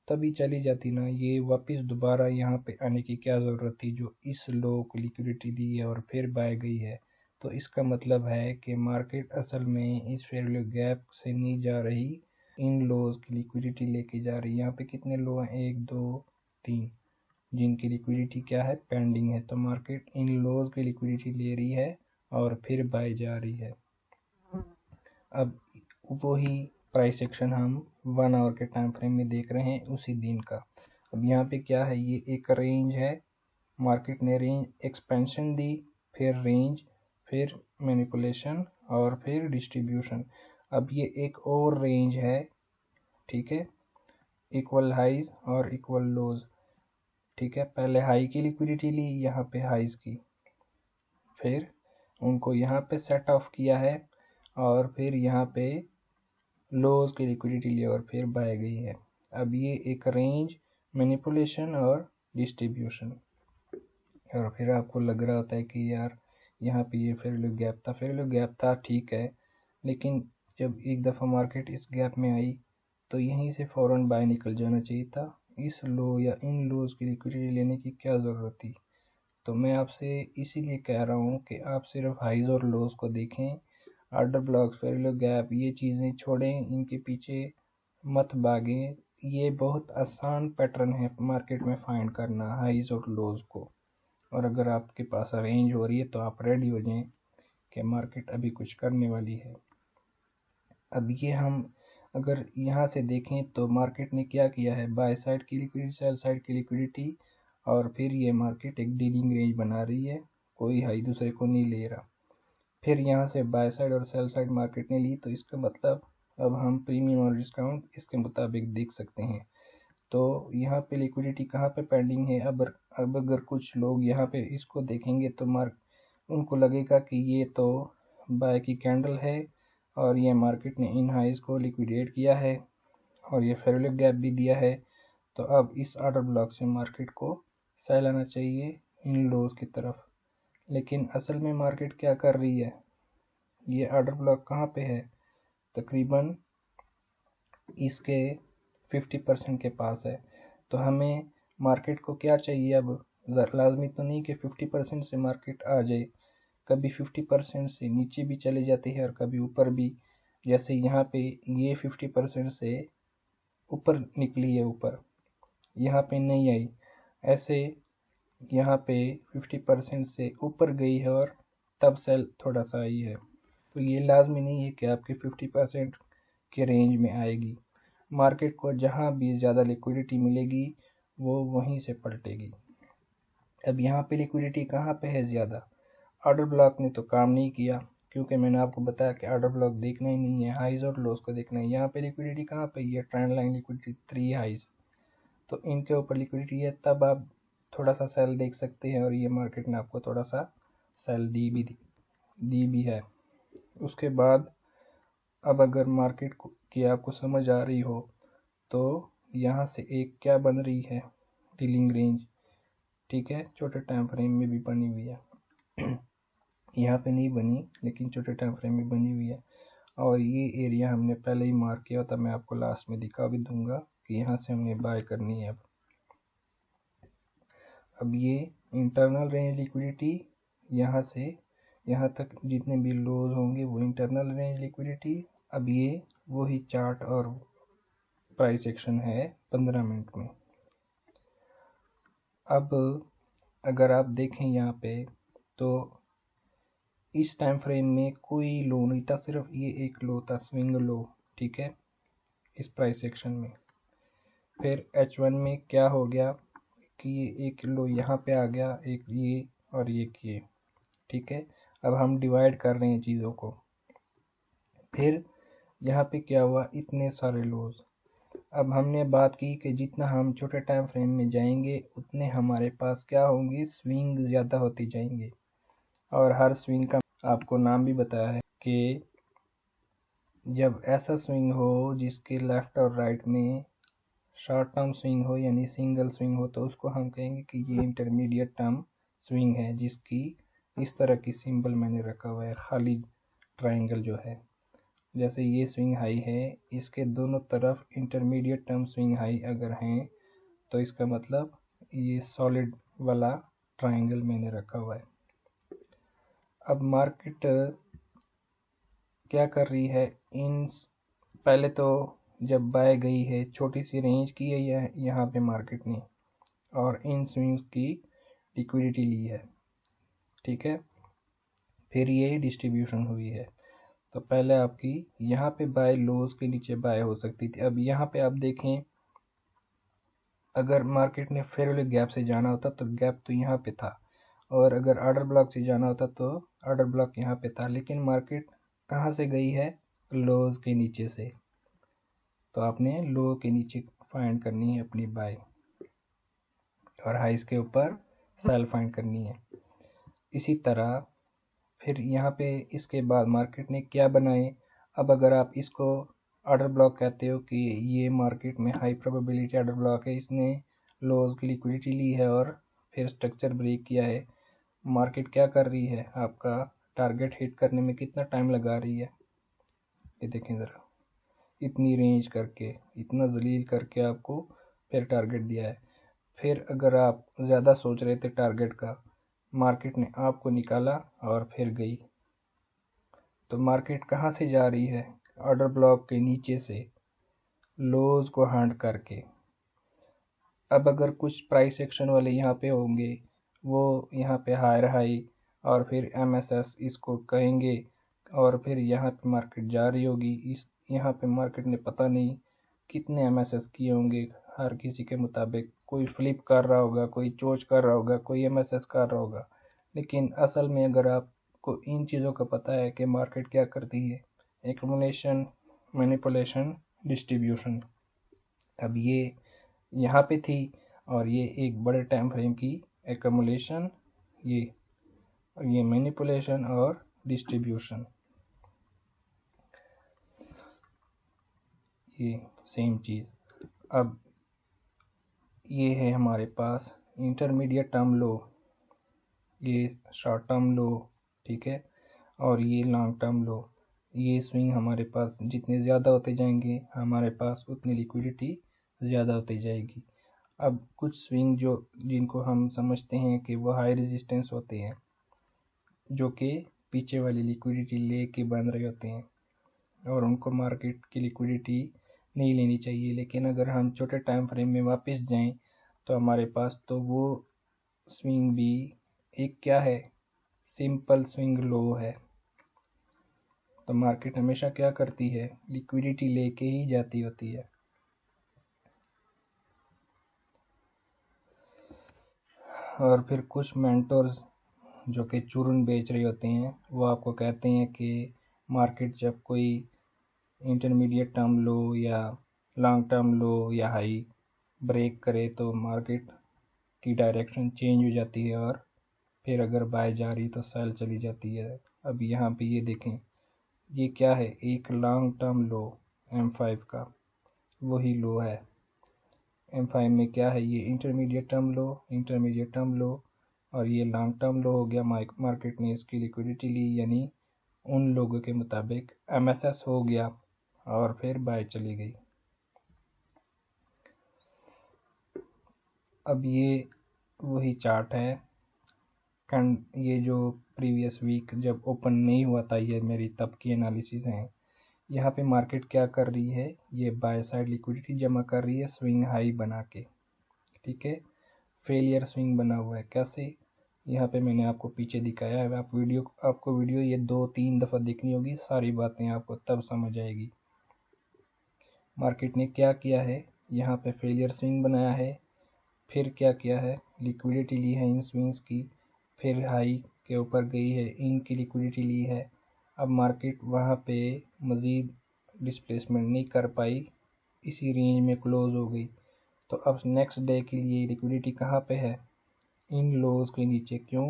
तभी चली जाती ना, ये वापस दोबारा यहाँ पे आने की क्या ज़रूरत थी, जो इस लो को लिक्विडिटी दी है और फिर बाय गई है। तो इसका मतलब है कि मार्केट असल में इस वैल्यू गैप से नहीं जा रही, इन लोज की लिक्विडिटी लेके जा रही है। यहाँ पे कितने लो हैं, 1 2 3, जिनकी लिक्विडिटी क्या है, पेंडिंग है। तो मार्केट इन लोज की लिक्विडिटी ले रही है और फिर बाय जा रही है। अब वही प्राइस एक्शन हम 1 आवर के टाइम फ्रेम में देख रहे हैं उसी दिन का। अब यहाँ पे क्या है, ये एक रेंज है, मार्केट ने रेंज एक्सपेंशन दी, फिर रेंज, फिर मैनिपुलेशन और फिर डिस्ट्रीब्यूशन। अब ये एक और रेंज है, ठीक है, इक्वल हाइज और इक्वल लोज, ठीक है। पहले हाई की लिक्विडिटी ली यहाँ पे हाइज की, फिर उनको यहाँ पे सेट ऑफ किया है और फिर यहाँ पे लोज की लिक्विडिटी ली और फिर बाय गई है। अब ये एक रेंज, मैनिपुलेशन और डिस्ट्रीब्यूशन। और फिर आपको लग रहा होता है कि यार यहाँ पे ये फेयर वैल्यू गैप था, फेयर वैल्यू गैप था, ठीक है, लेकिन जब एक दफ़ा मार्केट इस गैप में आई तो यहीं से फ़ौरन बाय निकल जाना चाहिए था। इस लो या इन लोज की लिक्विडिटी लेने की क्या ज़रूरत थी। तो मैं आपसे इसीलिए कह रहा हूँ कि आप सिर्फ हाइज और लोज को देखें, order blocks, fair value gap, ये चीज़ें छोड़ें, इनके पीछे मत भागें। ये बहुत आसान पैटर्न है मार्केट में फाइंड करना हाइज और लोज को। और अगर आपके पास रेंज हो रही है तो आप रेडी हो जाएं कि मार्केट अभी कुछ करने वाली है। अब ये हम अगर यहाँ से देखें तो मार्केट ने क्या किया है, बाय साइड की लिक्विडिटी, सेल साइड की लिक्विडिटी, और फिर ये मार्केट एक डीलिंग रेंज बना रही है, कोई हाई दूसरे को नहीं ले रहा। फिर यहाँ से बाय साइड और सेल साइड मार्केट ने ली, तो इसका मतलब अब हम प्रीमियम और डिस्काउंट इसके मुताबिक देख सकते हैं। तो यहाँ पे लिक्विडिटी कहाँ पे पेंडिंग है। अब अगर कुछ लोग यहाँ पे इसको देखेंगे तो उनको लगेगा कि ये तो बाय की कैंडल है और ये मार्केट ने इन हाइज को लिक्विडेट किया है और ये फेयर वैल्यू गैप भी दिया है। तो अब इस ऑर्डर ब्लॉक से मार्केट को सेल आना चाहिए इन लोज की तरफ। लेकिन असल में मार्केट क्या कर रही है, ये ऑर्डर ब्लॉक कहाँ पे है, तकरीबन इसके 50% के पास है। तो हमें मार्केट को क्या चाहिए, अब लाजमी तो नहीं कि 50% से मार्केट आ जाए, कभी 50% से नीचे भी चले जाती है और कभी ऊपर भी। जैसे यहाँ पे ये 50% से ऊपर निकली है, ऊपर यहाँ पे नहीं आई, ऐसे यहाँ पे 50% से ऊपर गई है और तब सेल थोड़ा सा आई है। तो ये लाजमी नहीं है कि आपके 50% के रेंज में आएगी। मार्केट को जहाँ भी ज़्यादा लिक्विडिटी मिलेगी वो वहीं से पलटेगी। अब यहाँ पे लिक्विडिटी कहाँ पे है ज़्यादा, ऑर्डर ब्लॉक ने तो काम नहीं किया, क्योंकि मैंने आपको बताया कि ऑर्डर ब्लॉक देखना ही नहीं है, हाइज और लोज को देखना है। यहाँ पे लिक्विडिटी कहाँ पे, ये ट्रेंड लाइन लिक्विडिटी 3 हाइज, तो इनके ऊपर लिक्विडिटी है, तब आप थोड़ा सा सेल देख सकते हैं और ये मार्केट ने आपको थोड़ा सा सेल दी भी है। उसके बाद अब अगर मार्केट की आपको समझ आ रही हो तो यहाँ से एक क्या बन रही है, डीलिंग रेंज, ठीक है, छोटे टाइम फ्रेम में भी बनी हुई है। यहाँ पे नहीं बनी लेकिन छोटे टाइम फ्रेम में बनी हुई है और ये एरिया हमने पहले ही मार्क किया था, मैं आपको लास्ट में दिखा भी दूंगा कि यहाँ से हमने बाय करनी है। अब ये इंटरनल रेंज लिक्विडिटी, यहाँ से यहाँ तक जितने भी लोज होंगे वो इंटरनल रेंज लिक्विडिटी। अब ये वही चार्ट और प्राइस एक्शन है 15 मिनट में। अब अगर आप देखें यहाँ पे तो इस टाइम फ्रेम में कोई लो नहीं था, सिर्फ ये एक लो था, स्विंग लो, ठीक है, इस प्राइस एक्शन में। फिर H1 में क्या हो गया कि ये एक लो यहाँ पे आ गया, एक ये और ये, ठीक है। अब हम डिवाइड कर रहे हैं चीज़ों को। फिर यहाँ पे क्या हुआ, इतने सारे लोज। अब हमने बात की कि जितना हम छोटे टाइम फ्रेम में जाएंगे उतने हमारे पास क्या होंगे, स्विंग ज़्यादा होती जाएंगे। और हर स्विंग का आपको नाम भी बताया है कि जब ऐसा स्विंग हो जिसके लेफ्ट और राइट में शॉर्ट टर्म स्विंग हो यानी सिंगल स्विंग हो, तो उसको हम कहेंगे कि ये इंटरमीडिएट टर्म स्विंग है, जिसकी इस तरह की सिंबल मैंने रखा हुआ है, खाली ट्रायंगल जो है। जैसे ये स्विंग हाई है, इसके दोनों तरफ इंटरमीडिएट टर्म स्विंग हाई अगर हैं तो इसका मतलब ये सॉलिड वाला ट्रायंगल मैंने रखा हुआ है। अब मार्केट क्या कर रही है, इन पहले तो जब बाय गई है छोटी सी रेंज की है यहाँ पे मार्केट ने और इन स्विंग्स की लिक्विडिटी ली है, ठीक है। फिर ये डिस्ट्रीब्यूशन हुई है, तो पहले आपकी यहाँ पे बाय लोज के नीचे बाय हो सकती थी। अब यहाँ पे आप देखें, अगर मार्केट ने फेयर वैल्यू गैप से जाना होता तो गैप तो यहाँ पे था, और अगर ऑर्डर ब्लॉक से जाना होता तो ऑर्डर ब्लॉक यहाँ पे था। लेकिन मार्केट कहाँ से गई है, लोज के नीचे से, तो आपने लो के नीचे फाइंड करनी है अपनी बाय और हाइस के ऊपर सेल फाइंड करनी है। इसी तरह फिर यहाँ पे इसके बाद मार्केट ने क्या बनाए, अब अगर आप इसको ऑर्डर ब्लॉक कहते हो कि ये मार्केट में हाई प्रोबेबिलिटी ऑर्डर ब्लॉक है, इसने लोज की लिक्विडिटी ली है और फिर स्ट्रक्चर ब्रेक किया है। मार्केट क्या कर रही है, आपका टारगेट हिट करने में कितना टाइम लगा रही है, ये देखें ज़रा, इतनी रेंज करके, इतना जलील करके आपको फिर टारगेट दिया है। फिर अगर आप ज़्यादा सोच रहे थे टारगेट का, मार्केट ने आपको निकाला और फिर गई। तो मार्केट कहाँ से जा रही है, ऑर्डर ब्लॉक के नीचे से लोज को हंट करके। अब अगर कुछ प्राइस एक्शन वाले यहाँ पे होंगे, वो यहाँ पे हायर हाई और फिर MSS इसको कहेंगे और फिर यहाँ पे मार्केट जा रही होगी। इस यहाँ पे मार्केट ने पता नहीं कितने MSS किए होंगे, हर किसी के मुताबिक, कोई फ्लिप कर रहा होगा, कोई चोच कर रहा होगा, कोई MSS कर रहा होगा। लेकिन असल में अगर आपको इन चीज़ों का पता है कि मार्केट क्या करती है, एक्युमुलेशन, मैनिपुलेशन, डिस्ट्रीब्यूशन। अब ये यहाँ पे थी, और ये एक बड़े टाइम फ्रेम की एक्यूमुलेशन, ये मैनिपुलेशन और डिस्ट्रीब्यूशन, ये सेम चीज़। अब ये है हमारे पास इंटरमीडिएट टर्म लो, ये शॉर्ट टर्म लो, ठीक है, और ये लॉन्ग टर्म लो। ये स्विंग हमारे पास जितने ज़्यादा होते जाएंगे, हमारे पास उतनी लिक्विडिटी ज़्यादा होती जाएगी। अब कुछ स्विंग जिनको हम समझते हैं कि वो हाई रेजिस्टेंस होते हैं, जो कि पीछे वाली लिक्विडिटी ले के बन रहे होते हैं, और उनको मार्केट की लिक्विडिटी नहीं लेनी चाहिए। लेकिन अगर हम छोटे टाइम फ्रेम में वापस जाएं तो हमारे पास तो वो स्विंग भी एक क्या है, सिंपल स्विंग लो है। तो मार्केट हमेशा क्या करती है, लिक्विडिटी लेके ही जाती होती है। और फिर कुछ मेंटर्स जो कि चूरन बेच रहे होते हैं, वो आपको कहते हैं कि मार्केट जब कोई इंटरमीडिएट टर्म लो या लॉन्ग टर्म लो या हाई ब्रेक करे तो मार्केट की डायरेक्शन चेंज हो जाती है, और फिर अगर बाय जा रही तो सेल चली जाती है। अब यहाँ पे ये देखें, ये क्या है, एक लॉन्ग टर्म लो M5 का, वही लो है। M5 में क्या है, ये इंटरमीडिएट टर्म लो, और ये लॉन्ग टर्म लो हो गया। मार्केट ने इसकी लिक्विडिटी ली, यानी उन लोगों के मुताबिक MSS हो गया, और फिर बाय चली गई। अब ये वही चार्ट है, ये जो प्रीवियस वीक जब ओपन नहीं हुआ था, ये मेरी तब की एनालिसिस है। यहाँ पे मार्केट क्या कर रही है, ये बाय साइड लिक्विडिटी जमा कर रही है स्विंग हाई बना के, ठीक है। फेलियर स्विंग बना हुआ है, कैसे, यहाँ पे मैंने आपको पीछे दिखाया है। आपको वीडियो ये 2-3 दफ़ा देखनी होगी, सारी बातें आपको तब समझ आएगी। मार्केट ने क्या किया है, यहाँ पे फेलियर स्विंग बनाया है, फिर क्या किया है, लिक्विडिटी ली है इन स्विंग्स की, फिर हाई के ऊपर गई है, इनकी लिक्विडिटी ली है। अब मार्केट वहाँ पे मज़ीद डिस्प्लेसमेंट नहीं कर पाई, इसी रेंज में क्लोज हो गई। तो अब नेक्स्ट डे के लिए लिक्विडिटी कहाँ पे है, इन लोज के नीचे। क्यों,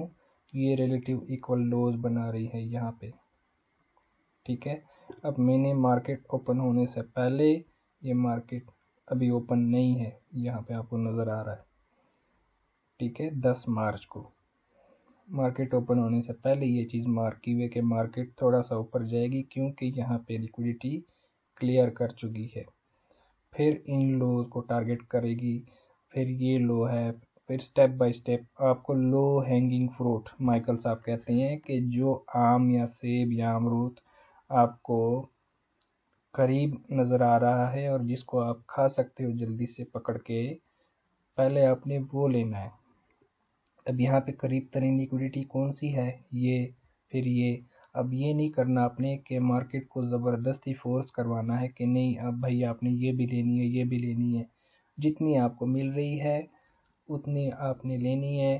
ये रिलेटिव इक्वल लोज बना रही है यहाँ पे, ठीक है। अब मैंने मार्केट ओपन होने से पहले, ये मार्केट अभी ओपन नहीं है, यहाँ पे आपको नज़र आ रहा है, ठीक है, 10 मार्च को मार्केट ओपन होने से पहले ये चीज़ मार्क की हुई है कि मार्केट थोड़ा सा ऊपर जाएगी, क्योंकि यहाँ पे लिक्विडिटी क्लियर कर चुकी है। फिर इन लोज को टारगेट करेगी, फिर ये लो है, फिर स्टेप बाय स्टेप आपको लो हैंगिंग फ्रूट माइकल साहब कहते हैं, कि जो आम या सेब या अमरूद आपको करीब नज़र आ रहा है और जिसको आप खा सकते हो जल्दी से पकड़ के, पहले आपने वो लेना है। अब यहाँ पे करीब तरीन लिक्विडिटी कौन सी है, ये, फिर ये। अब ये नहीं करना आपने कि मार्केट को ज़बरदस्ती फोर्स करवाना है कि नहीं अब भाई आपने ये भी लेनी है, ये भी लेनी है। जितनी आपको मिल रही है उतनी आपने लेनी है,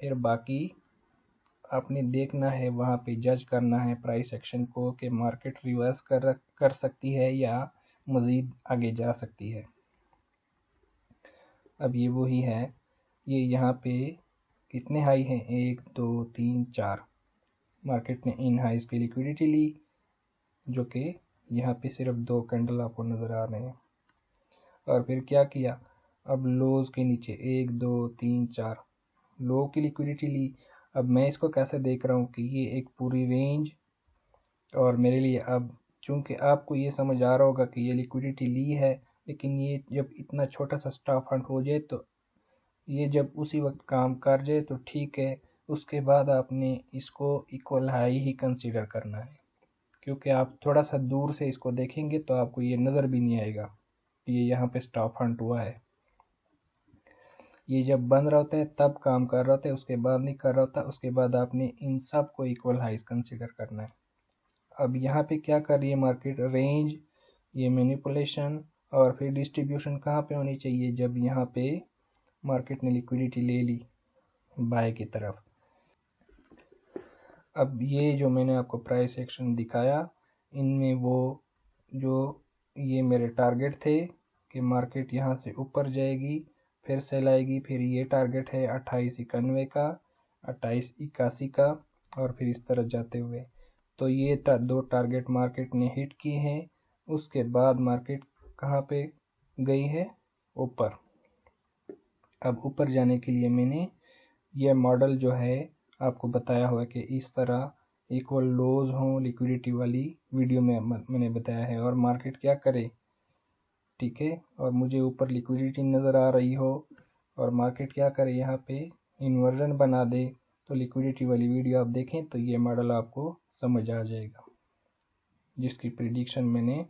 फिर बाकी आपने देखना है, वहाँ पे जज करना है प्राइस एक्शन को कि मार्केट रिवर्स कर सकती है या मज़ीद आगे जा सकती है। अब ये वही है, ये यहाँ पे कितने हाई हैं, 1 2 3 4। मार्केट ने इन हाइज की लिक्विडिटी ली, जो कि यहाँ पे सिर्फ 2 कैंडल आपको नज़र आ रहे हैं। और फिर क्या किया, अब लोज के नीचे 1 2 3 4 लो की लिक्विडिटी ली। अब मैं इसको कैसे देख रहा हूँ कि ये एक पूरी रेंज, और मेरे लिए अब चूंकि आपको ये समझ आ रहा होगा कि ये लिक्विडिटी ली है, लेकिन ये जब इतना छोटा सा स्टॉप हंट हो जाए तो ये जब उसी वक्त काम कर जाए तो ठीक है, उसके बाद आपने इसको इक्वल हाई ही कंसीडर करना है। क्योंकि आप थोड़ा सा दूर से इसको देखेंगे तो आपको ये नज़र भी नहीं आएगा कि ये यहाँ पे स्टॉप हंट हुआ है। ये जब बंद रहा होता है तब काम कर रहा होता है, उसके बाद नहीं कर रहा होता। उसके बाद आपने इन सब को इक्वल हाइज कंसीडर करना है। अब यहाँ पे क्या कर रही है मार्केट, रेंज, ये मैनिपुलेशन, और फिर डिस्ट्रीब्यूशन कहाँ पे होनी चाहिए, जब यहाँ पे मार्केट ने लिक्विडिटी ले ली बाय की तरफ। अब ये जो मैंने आपको प्राइस एक्शन दिखाया, इनमें वो जो ये मेरे टारगेट थे कि मार्केट यहाँ से ऊपर जाएगी, फिर सेल आएगी, फिर ये टारगेट है 2891 का, 2881 का, और फिर इस तरह जाते हुए। तो ये दो टारगेट मार्केट ने हिट किए हैं। उसके बाद मार्केट कहाँ पे गई है? ऊपर। अब ऊपर जाने के लिए मैंने यह मॉडल जो है आपको बताया हुआ कि इस तरह इक्वल लोज हो लिक्विडिटी वाली वीडियो में मैंने बताया है, और मार्केट क्या करे, ठीक है, और मुझे ऊपर लिक्विडिटी नज़र आ रही हो और मार्केट क्या करे, यहाँ पे इन्वर्जन बना दे, तो लिक्विडिटी वाली वीडियो आप देखें तो ये मॉडल आपको समझ आ जाएगा, जिसकी प्रिडिक्शन मैंने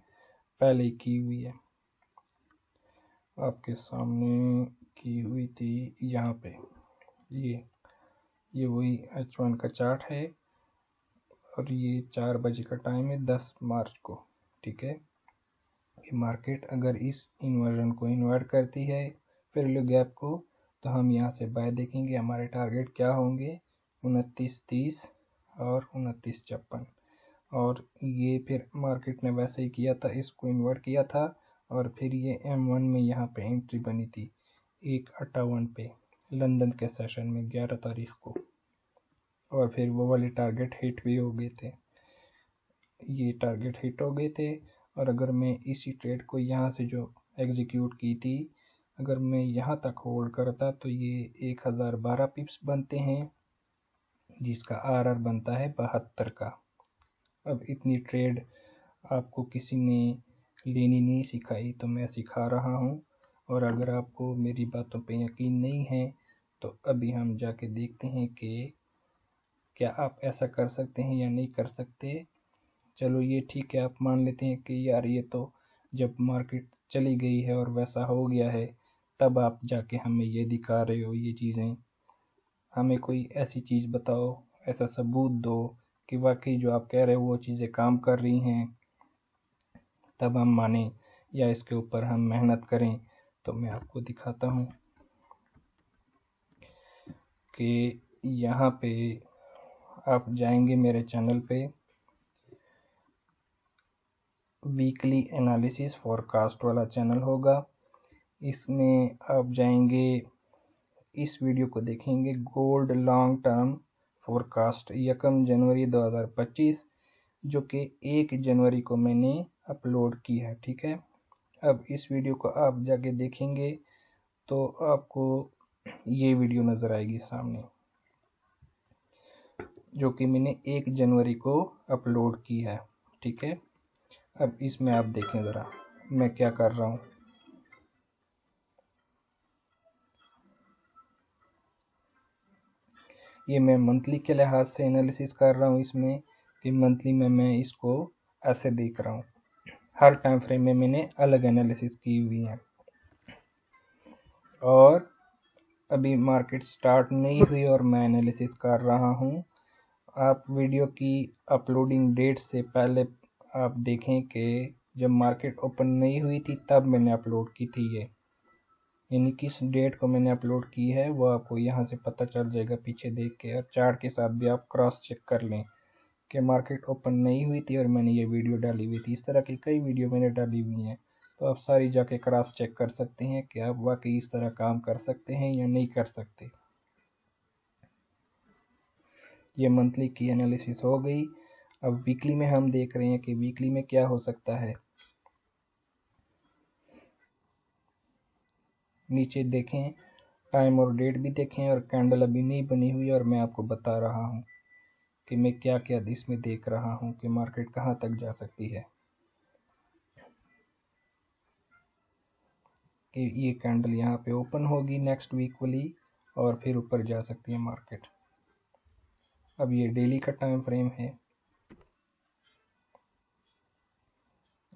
पहले ही की हुई है, आपके सामने की हुई थी यहाँ पे। ये वही H1 का चार्ट है, और ये 4 बजे का टाइम है 10 मार्च को, ठीक है। मार्केट अगर इस इन्वर्जन को इन्वर्ट करती है पैरेलल गैप को, तो हम यहाँ से बाय देखेंगे। हमारे टारगेट क्या होंगे? 29.30 और 29.56। और ये फिर मार्केट ने वैसे ही किया था, इसको इन्वर्ट किया था, और फिर ये M1 में यहाँ पे एंट्री बनी थी 1.58 पे लंदन के सेशन में 11 तारीख को, और फिर वो वाले टारगेट हिट भी हो गए थे। ये टारगेट हिट हो गए थे, और अगर मैं इसी ट्रेड को यहाँ से जो एग्जीक्यूट की थी, अगर मैं यहाँ तक होल्ड करता तो ये 1012 पिप्स बनते हैं, जिसका आरआर बनता है 72 का। अब इतनी ट्रेड आपको किसी ने लेनी नहीं सिखाई, तो मैं सिखा रहा हूँ, और अगर आपको मेरी बातों पे यकीन नहीं है तो अभी हम जाके देखते हैं कि क्या आप ऐसा कर सकते हैं या नहीं कर सकते। चलो ये ठीक है, आप मान लेते हैं कि यार ये तो जब मार्केट चली गई है और वैसा हो गया है, तब आप जाके हमें ये दिखा रहे हो ये चीज़ें। हमें कोई ऐसी चीज़ बताओ, ऐसा सबूत दो कि वाकई जो आप कह रहे हो वो चीज़ें काम कर रही हैं, तब हम माने, या इसके ऊपर हम मेहनत करें। तो मैं आपको दिखाता हूँ कि यहाँ पे आप जाएंगे मेरे चैनल पे, वीकली एनालिसिस फॉरकास्ट वाला चैनल होगा, इसमें आप जाएंगे, इस वीडियो को देखेंगे, गोल्ड लॉन्ग टर्म फोरकास्ट 1 जनवरी 2025, जो कि 1 जनवरी को मैंने अपलोड की है, ठीक है। अब इस वीडियो को आप जाके देखेंगे तो आपको ये वीडियो नज़र आएगी सामने, जो कि मैंने 1 जनवरी को अपलोड की है, ठीक है। अब इसमें आप देखें ज़रा मैं क्या कर रहा हूँ। ये मैं मंथली के लिहाज से एनालिसिस कर रहा हूँ इसमें, कि मंथली में मैं इसको ऐसे देख रहा हूँ। हर टाइम फ्रेम में मैंने अलग एनालिसिस की हुई है, और अभी मार्केट स्टार्ट नहीं हुई और मैं एनालिसिस कर रहा हूँ। आप वीडियो की अपलोडिंग डेट से पहले आप देखें कि जब मार्केट ओपन नहीं हुई थी तब मैंने अपलोड की थी ये, यानी किस डेट को मैंने अपलोड की है वो आपको यहाँ से पता चल जाएगा पीछे देख के, और चार्ट के साथ भी आप क्रॉस चेक कर लें कि मार्केट ओपन नहीं हुई थी और मैंने ये वीडियो डाली हुई थी। इस तरह की कई वीडियो मैंने डाली हुई हैं, तो आप सारी जाके क्रॉस चेक कर सकते हैं कि आप वाकई इस तरह काम कर सकते हैं या नहीं कर सकते। ये मंथली की एनालिसिस हो गई। अब वीकली में हम देख रहे हैं कि वीकली में क्या हो सकता है। नीचे देखें, टाइम और डेट भी देखें, और कैंडल अभी नहीं बनी हुई, और मैं आपको बता रहा हूँ कि मैं क्या क्या इसमें देख रहा हूँ कि मार्केट कहाँ तक जा सकती है। कि ये कैंडल यहाँ पे ओपन होगी नेक्स्ट वीक वाली, और फिर ऊपर जा सकती है मार्केट। अब ये डेली का टाइम फ्रेम है,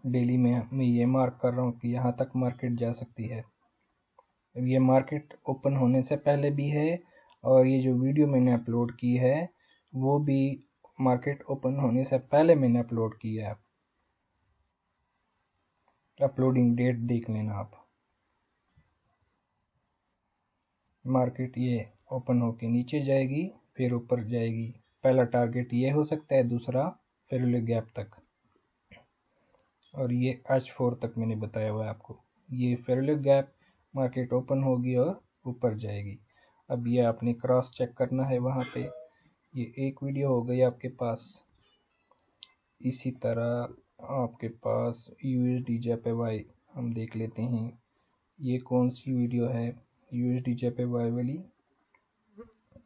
डेली में मैं ये मार्क कर रहा हूँ कि यहाँ तक मार्केट जा सकती है। अब ये मार्केट ओपन होने से पहले भी है, और ये जो वीडियो मैंने अपलोड की है वो भी मार्केट ओपन होने से पहले मैंने अपलोड की है। अपलोडिंग डेट देख लेना आप। मार्केट ये ओपन होके नीचे जाएगी, फिर ऊपर जाएगी। पहला टारगेट ये हो सकता है, दूसरा पैरेलल गैप तक, और ये H4 तक मैंने बताया हुआ है आपको। ये फेयरवैल्यू गैप, मार्केट ओपन होगी और ऊपर जाएगी। अब ये आपने क्रॉस चेक करना है वहाँ पे। ये एक वीडियो हो गई आपके पास। इसी तरह आपके पास USD JPY हम देख लेते हैं। ये कौन सी वीडियो है? USD JPY वाली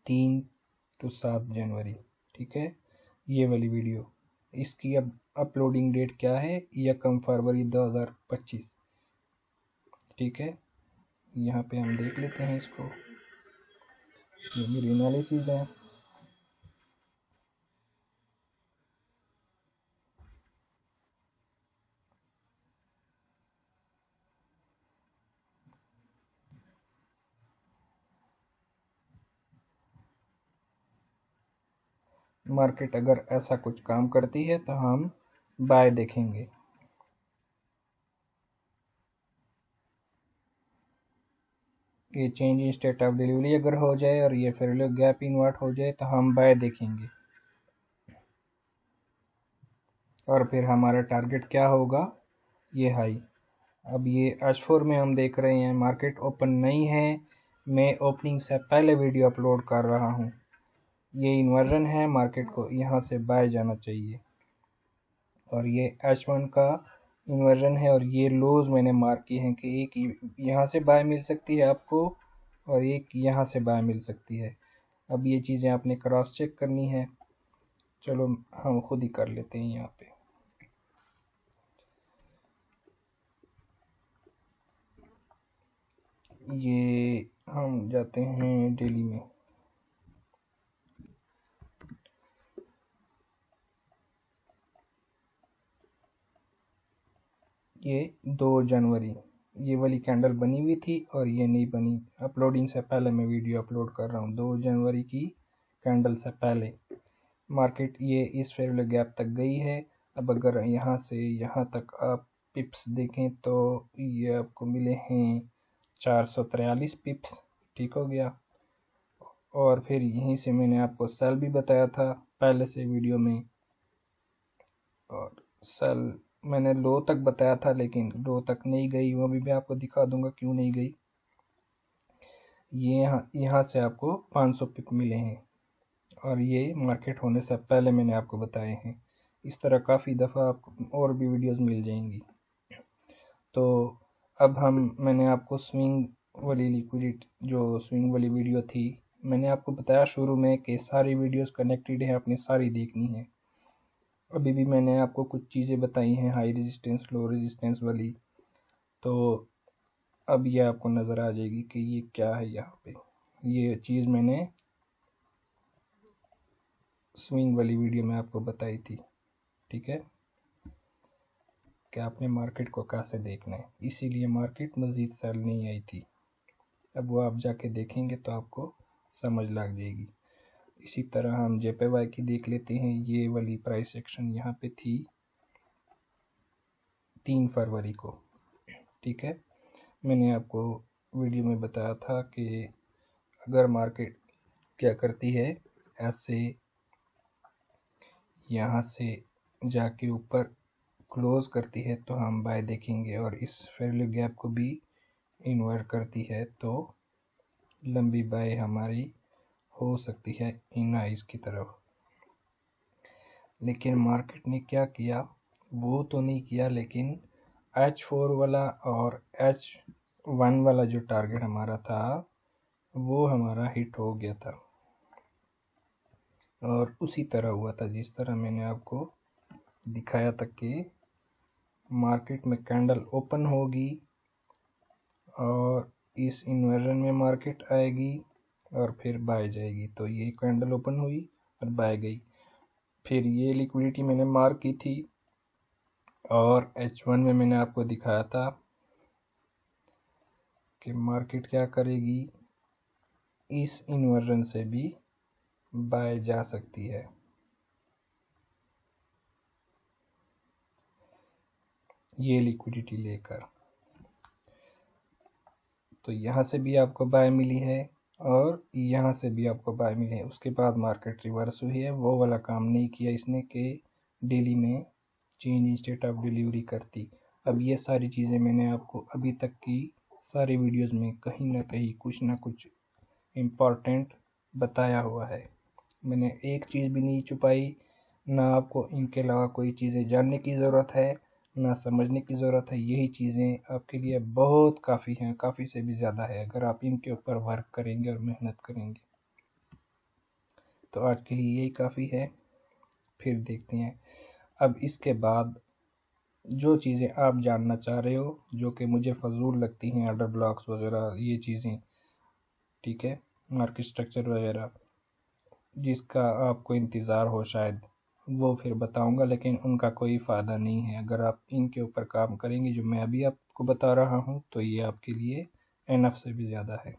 3 to 7 जनवरी, ठीक है, ये वाली वीडियो। इसकी अब अपलोडिंग डेट क्या है? 1 फरवरी 2025, ठीक है। यहाँ पे हम देख लेते हैं इसको। ये मेरी एनालिसिस है। मार्केट अगर ऐसा कुछ काम करती है तो हम बाय देखेंगे। ये change in state of delivery अगर हो जाए और ये फेयरवैल्यू गैप इन्वर्ट हो जाए तो हम बाय देखेंगे। और फिर हमारा टारगेट क्या होगा? ये हाई। अब ये H4 में हम देख रहे हैं मार्केट ओपन नहीं है। मैं ओपनिंग से पहले वीडियो अपलोड कर रहा हूँ। ये इन्वर्जन है, मार्केट को यहाँ से बाय जाना चाहिए। और ये H1 का इन्वर्जन है और ये लोज मैंने मार्क किए हैं कि एक यहाँ से बाय मिल सकती है आपको और एक यहाँ से बाय मिल सकती है। अब ये चीज़ें आपने क्रॉस चेक करनी है। चलो हम खुद ही कर लेते हैं। यहाँ पे ये हम जाते हैं डेली में। ये 2 जनवरी ये वाली कैंडल बनी हुई थी और ये नहीं बनी। अपलोडिंग से पहले मैं वीडियो अपलोड कर रहा हूँ, 2 जनवरी की कैंडल से पहले मार्केट ये इस फेयरवैल्यू गैप तक गई है। अब अगर यहाँ से यहाँ तक आप पिप्स देखें तो ये आपको मिले हैं 443 पिप्स, ठीक हो गया। और फिर यहीं से मैंने आपको सेल भी बताया था पहले से वीडियो में, और सेल मैंने लो तक बताया था लेकिन लो तक नहीं गई, वो भी मैं आपको दिखा दूंगा क्यों नहीं गई। ये यहाँ से आपको 500 पिप मिले हैं और ये मार्केट होने से पहले मैंने आपको बताए हैं। इस तरह काफ़ी दफ़ा आपको और भी वीडियोस मिल जाएंगी। तो अब मैंने आपको स्विंग वाली लिक्विडिटी, जो स्विंग वाली वीडियो थी, मैंने आपको बताया शुरू में कि सारी वीडियोस कनेक्टेड है, आपने सारी देखनी है। अभी भी मैंने आपको कुछ चीज़ें बताई हैं हाई रेजिस्टेंस लो रेजिस्टेंस वाली, तो अब ये आपको नज़र आ जाएगी कि ये क्या है। यहाँ पे ये चीज़ मैंने स्विंग वाली वीडियो में आपको बताई थी, ठीक है, कि आपने मार्केट को कैसे देखना है। इसीलिए मार्केट मज़ीद सेल नहीं आई थी। अब वो आप जाके देखेंगे तो आपको समझ लग जाएगी। इसी तरह हम JPY की देख लेते हैं। ये वाली प्राइस एक्शन यहाँ पे थी 3 फरवरी को, ठीक है। मैंने आपको वीडियो में बताया था कि अगर मार्केट क्या करती है, ऐसे यहाँ से जाके ऊपर क्लोज करती है तो हम बाय देखेंगे, और इस फेयरवैल्यू गैप को भी इन्वर्ट करती है तो लंबी बाय हमारी हो सकती है इन हाइज की तरफ। लेकिन मार्केट ने क्या किया, वो तो नहीं किया, लेकिन H4 वाला और H1 वाला जो टारगेट हमारा था वो हमारा हिट हो गया था। और उसी तरह हुआ था जिस तरह मैंने आपको दिखाया था कि मार्केट में कैंडल ओपन होगी और इस इन्वर्जन में मार्केट आएगी और फिर बाय जाएगी। तो ये कैंडल ओपन हुई और बाय गई। फिर ये लिक्विडिटी मैंने मार्क की थी और H1 में मैंने आपको दिखाया था कि मार्केट क्या करेगी, इस इन्वर्जन से भी बाय जा सकती है। ये लिक्विडिटी लेकर तो यहाँ से भी आपको बाय मिली है और यहाँ से भी आपको बाय मिली है। उसके बाद मार्केट रिवर्स हुई है। वो वाला काम नहीं किया इसने कि डेली में change in state of delivery करती। अब ये सारी चीज़ें मैंने आपको अभी तक की सारी वीडियोस में कहीं ना कहीं कुछ ना कुछ इम्पोर्टेंट बताया हुआ है। मैंने एक चीज़ भी नहीं छुपाई, ना आपको इनके अलावा कोई चीज़ें जानने की ज़रूरत है, ना समझने की ज़रूरत है। यही चीज़ें आपके लिए बहुत काफ़ी हैं, काफ़ी से भी ज़्यादा है अगर आप इनके ऊपर वर्क करेंगे और मेहनत करेंगे। तो आज के लिए यही काफ़ी है, फिर देखते हैं। अब इसके बाद जो चीज़ें आप जानना चाह रहे हो, जो कि मुझे फ़जूल लगती हैं, ऑर्डर ब्लॉक्स वगैरह ये चीज़ें, ठीक है, मार्केट स्ट्रक्चर वगैरह, जिसका आपको इंतज़ार हो शायद, वो फिर बताऊंगा, लेकिन उनका कोई फ़ायदा नहीं है। अगर आप इनके ऊपर काम करेंगे जो मैं अभी आपको बता रहा हूँ, तो ये आपके लिए एनफ से भी ज़्यादा है।